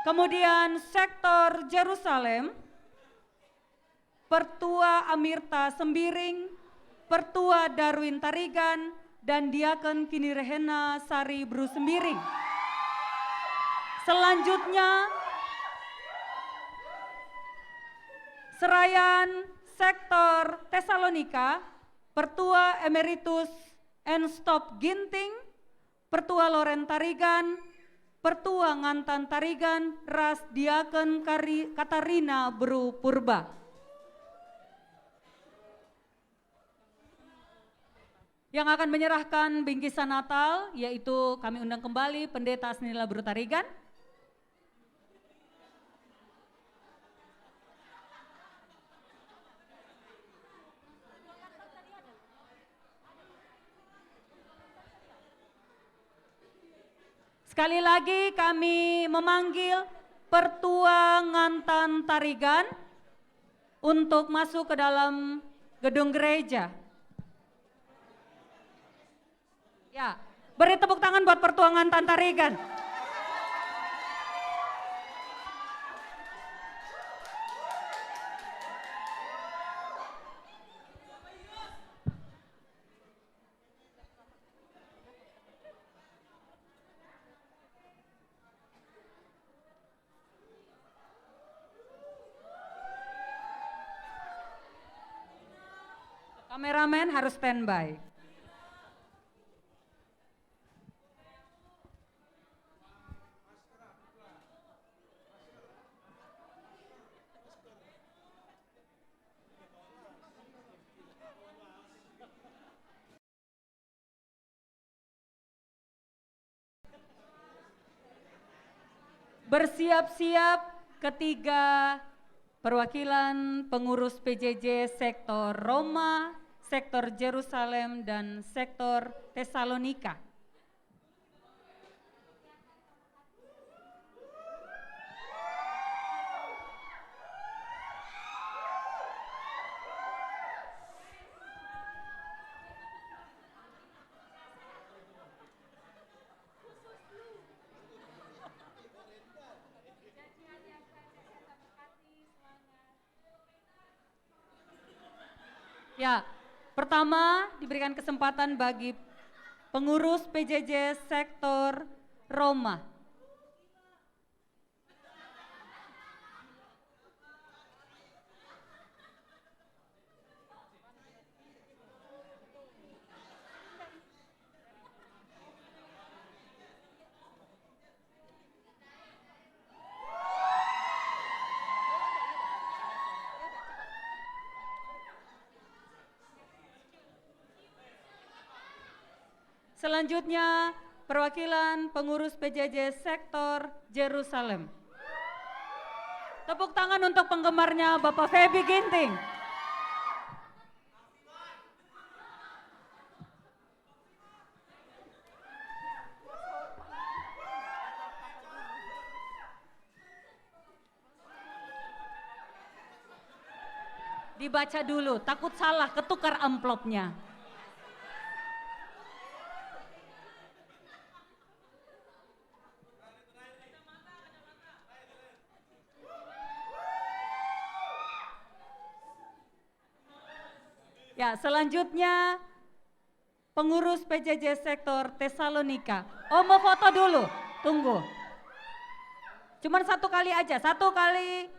S1: Kemudian sektor Jerusalem, Pertua Amirta Sembiring, Pertua Darwin Tarigan, dan Diaken Kinirehena Sari Bru Sembiring. Selanjutnya, Serayan sektor Tesalonika, Pertua Emeritus Enstop Ginting, Pertua Loren Tarigan, Pertua Ngantan Tarigan, Ras Diaken Katarina Bru Purba. Yang akan menyerahkan bingkisan Natal, yaitu kami undang kembali Pendeta Asnila Bru Tarigan. Sekali lagi kami memanggil Pertua Ngantan Tarigan untuk masuk ke dalam gedung gereja. Ya, beri tepuk tangan buat Pertua Ngantan Tarigan. Kameramen harus standby. Bersiap-siap ketiga perwakilan pengurus PJJ sektor Roma, sektor Jerusalem, dan sektor Tesalonika. Ya, pertama diberikan kesempatan bagi pengurus PJJ sektor Roma. Selanjutnya, perwakilan pengurus PJJ sektor Jerusalem. Tepuk tangan untuk penggemarnya Bapak Feby Ginting. Dibaca dulu, takut salah, ketukar amplopnya. Ya, selanjutnya pengurus PJJ sektor Tesalonika. Oh, mau foto dulu, tunggu. Cuman satu kali aja, satu kali.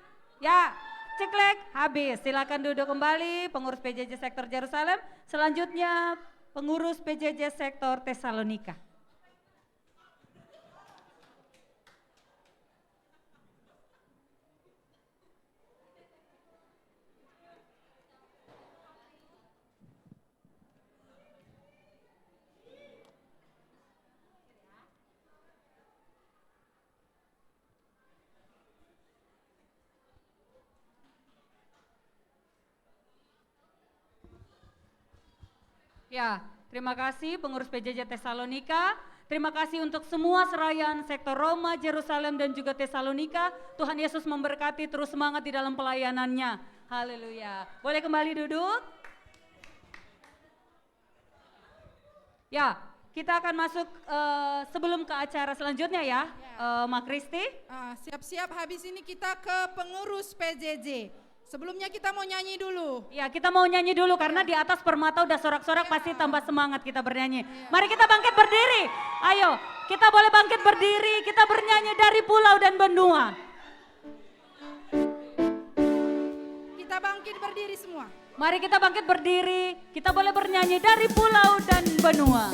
S1: Ya, ceklek, habis. Silakan duduk kembali, pengurus PJJ Sektor Yerusalem. Selanjutnya pengurus PJJ Sektor Tesalonika. Ya, terima kasih pengurus PJJ Tesalonika. Terima kasih untuk semua serayaan sektor Roma, Yerusalem dan juga Tesalonika. Tuhan Yesus memberkati, terus semangat di dalam pelayanannya. Haleluya. Boleh kembali duduk? Ya, kita akan masuk sebelum ke acara selanjutnya ya, Mak Kristi.
S8: Siap-siap, habis ini kita ke pengurus PJJ. Sebelumnya kita mau nyanyi dulu.
S1: Ya, kita mau nyanyi dulu karena di atas permata udah sorak-sorak, pasti tambah semangat kita bernyanyi. Mari kita bangkit berdiri. Ayo, kita boleh bangkit berdiri, kita bernyanyi dari pulau dan benua.
S8: Kita bangkit berdiri semua.
S1: Mari kita bangkit berdiri, kita boleh bernyanyi dari pulau dan benua.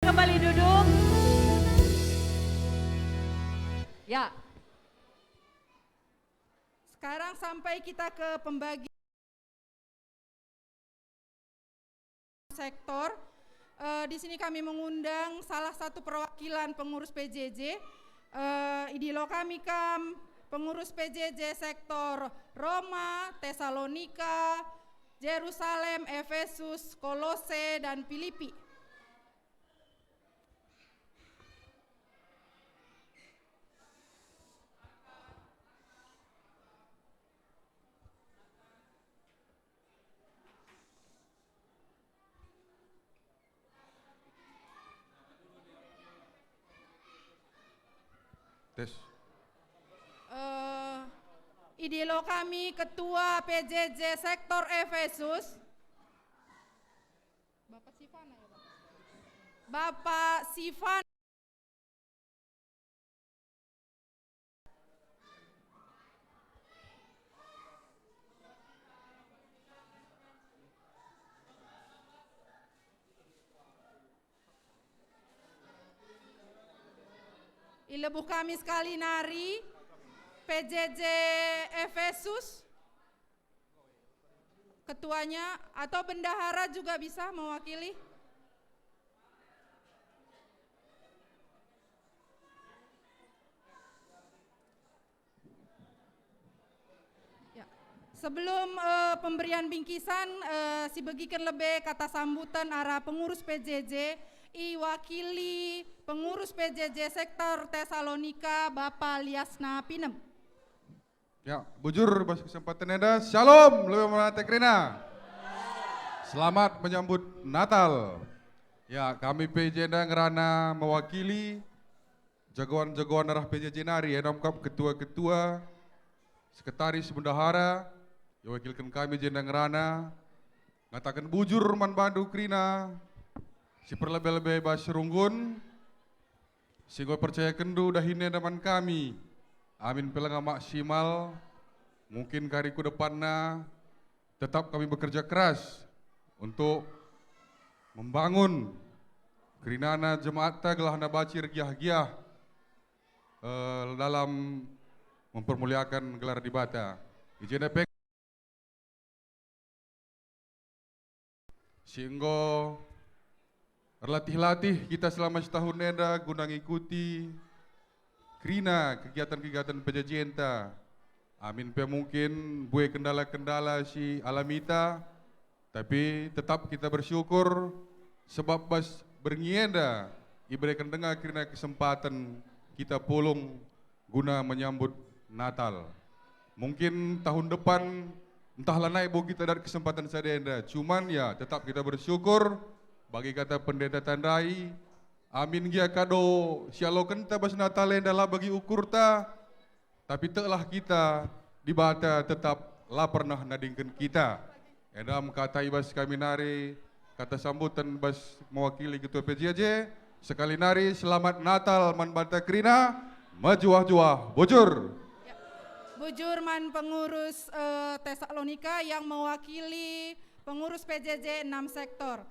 S1: Kembali duduk. Ya.
S8: Sekarang sampai kita ke pembagi sektor. Di sini kami mengundang salah satu perwakilan pengurus PJJ, Idilo kami pengurus PJJ sektor Roma, Tesalonika, Yerusalem, Efesus, Kolose dan Filipi.
S10: Tes.
S8: Idilo kami Ketua PJJ Sektor Efesus, Bapak Sifana ya Pak? Bapak Sifana. Ilebuh kami sekali nari, PJJ Efesus, ketuanya atau bendahara juga bisa mewakili. Ya. Sebelum pemberian bingkisan, si begikan lebih kata sambutan arah pengurus PJJ, wakili pengurus PJJ sektor Tesalonika, Bapak Liasna Pinem.
S10: Ya, bujur bas kesempatan enda. Shalom, lebih menate Krina. Selamat menyambut Natal. Ya, kami PJ Ngerana mewakili jagoan-jagoan arah PJJ Nari, nomkap ketua-ketua, sekretaris bendahara, yang wakilkan kami Jenda Ngerana, ngatakan bujur man bandu Krina, si perlebih-lebih bas runggun, sehingga percaya kendu dahine daman kami. Amin pelanga maksimal, mungkin kariku depanna tetap kami bekerja keras untuk membangun kerinana jemaat gelahna bacir giah-giah dalam mempermuliakan gelar di Bata. Izin epek sehingga berlatih-latih kita selama setahun enda guna ngikuti Krina kegiatan-kegiatan PJJ-enta. Amin pe mungkin buat kendala-kendala si alamita, tapi tetap kita bersyukur sebab bas berngienda iberikan dengar Krina kesempatan kita pulung guna menyambut Natal. Mungkin tahun depan entahlah naik bo kita dari kesempatan sadenda, cuman ya tetap kita bersyukur bagi kata pendeta tandai. Amin gia kado sialo kenta bas Natale adalah bagi ukur ta, tapi telah kita di Bata tetap lah pernah nadingkan kita. Edam kata ibas kami nari kata sambutan bas mewakili ketua PJJ sekali nari selamat Natal man Bata Krina majuah-juah bujur.
S8: Ya. Bujur man pengurus Tesalonika yang mewakili pengurus PJJ 6 sektor.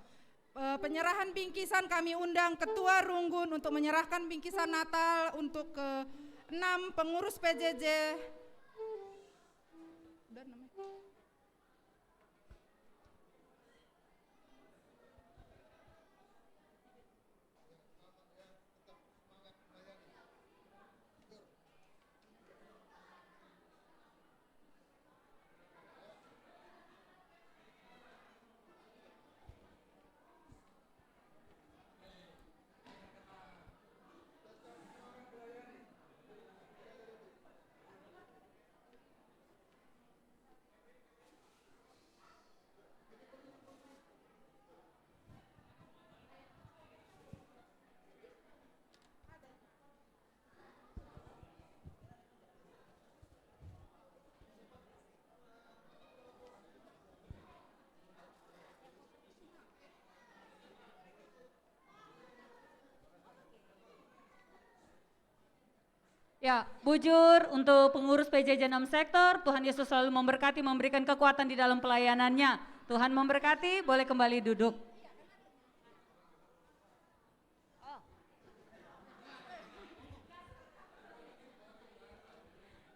S8: Penyerahan bingkisan kami undang Ketua Runggun untuk menyerahkan bingkisan Natal untuk ke 6 pengurus PJJ.
S1: Ya, bujur untuk pengurus PJJ 6 sektor, Tuhan Yesus selalu memberkati, memberikan kekuatan di dalam pelayanannya. Tuhan memberkati, boleh kembali duduk.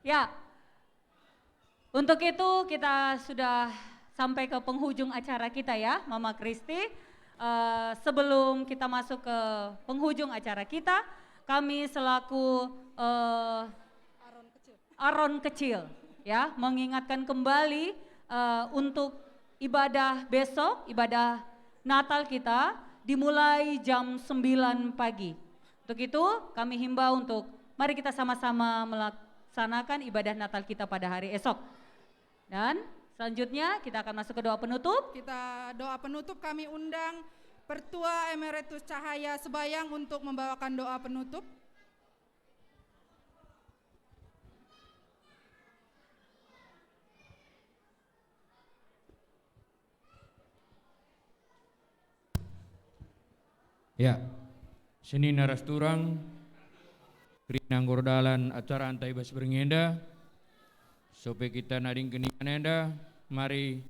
S1: Ya, untuk itu kita sudah sampai ke penghujung acara kita ya, Mama Kristi. Sebelum kita masuk ke penghujung acara kita, kami selaku Aron kecil ya mengingatkan kembali untuk ibadah besok, ibadah Natal kita dimulai jam 9 pagi. Untuk itu kami himbau untuk mari kita sama-sama melaksanakan ibadah Natal kita pada hari esok. Dan selanjutnya kita akan masuk ke doa penutup.
S8: Kita doa penutup kami undang Pertua Emeritus Cahaya Sebayang untuk membawakan doa penutup.
S11: Ya, seni naras turang, Krina ngordalan acara antai bas berngenda, supaya kita nading keningan enda, mari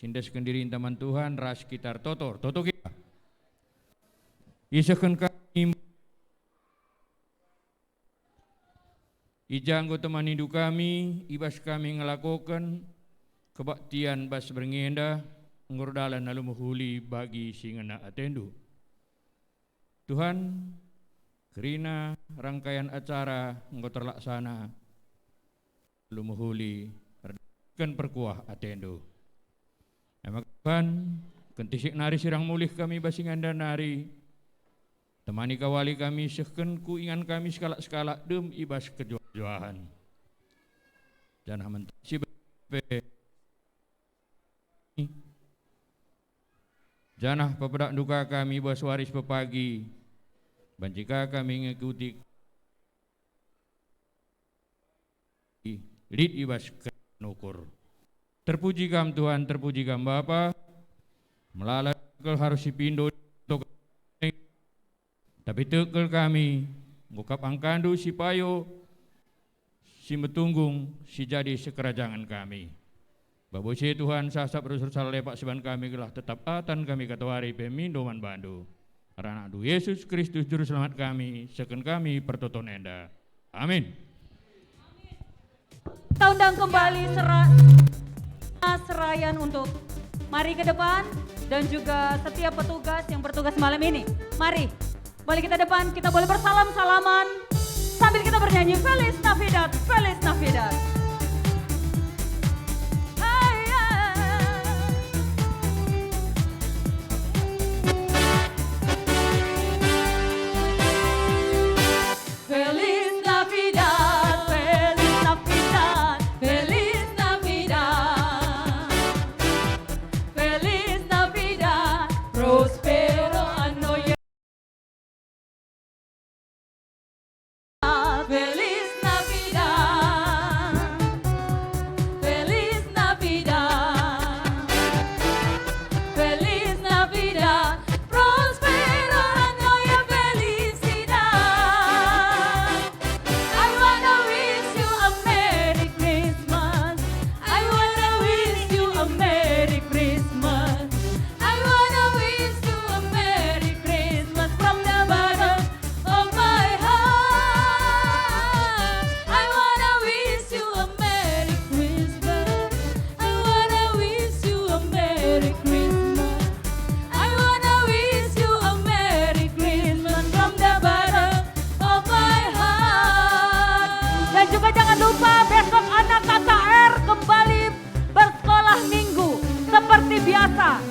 S11: sindaskan diri taman Tuhan, ras kitar totor kita. Isakan kami Ijang go teman hidup kami, ibas kami ngelakukan kebaktian bas berngenda, ngordalan lalu muhuli bagi singana atendu. Tuhan, kerina rangkaian acara engkau terlaksana, lalu muhuli kan perkuah atendu. Nama Tuhan, kentisik nari sirang mulih kami basingan dan nari, temani kawali kami sehken ku ingan kami skala-skala dem ibas kejuahan. Janah mentasi janah pepedak duka kami bos waris pepagi, banjika kami ngikuti lid ibas kenukur. Terpuji kam Tuhan, terpuji kam Bapa, melalui harus sipindo tapi tekel kami ngukap angkandu si payo si metunggung si jadi sekerajangan kami. Babosi Tuhan sasap rusur lepak seban kami gelah tetap atan kami katawari pemindoman bandu. Karena adu Yesus Kristus juru selamat kami, seken kami pertoton enda. Amin.
S1: Kita undang kembali serayan untuk mari ke depan dan juga setiap petugas yang bertugas malam ini. Mari, balik kita depan, kita boleh bersalam-salaman sambil kita bernyanyi Feliz Navidad, Feliz Navidad.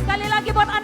S1: Sekali lagi buat anak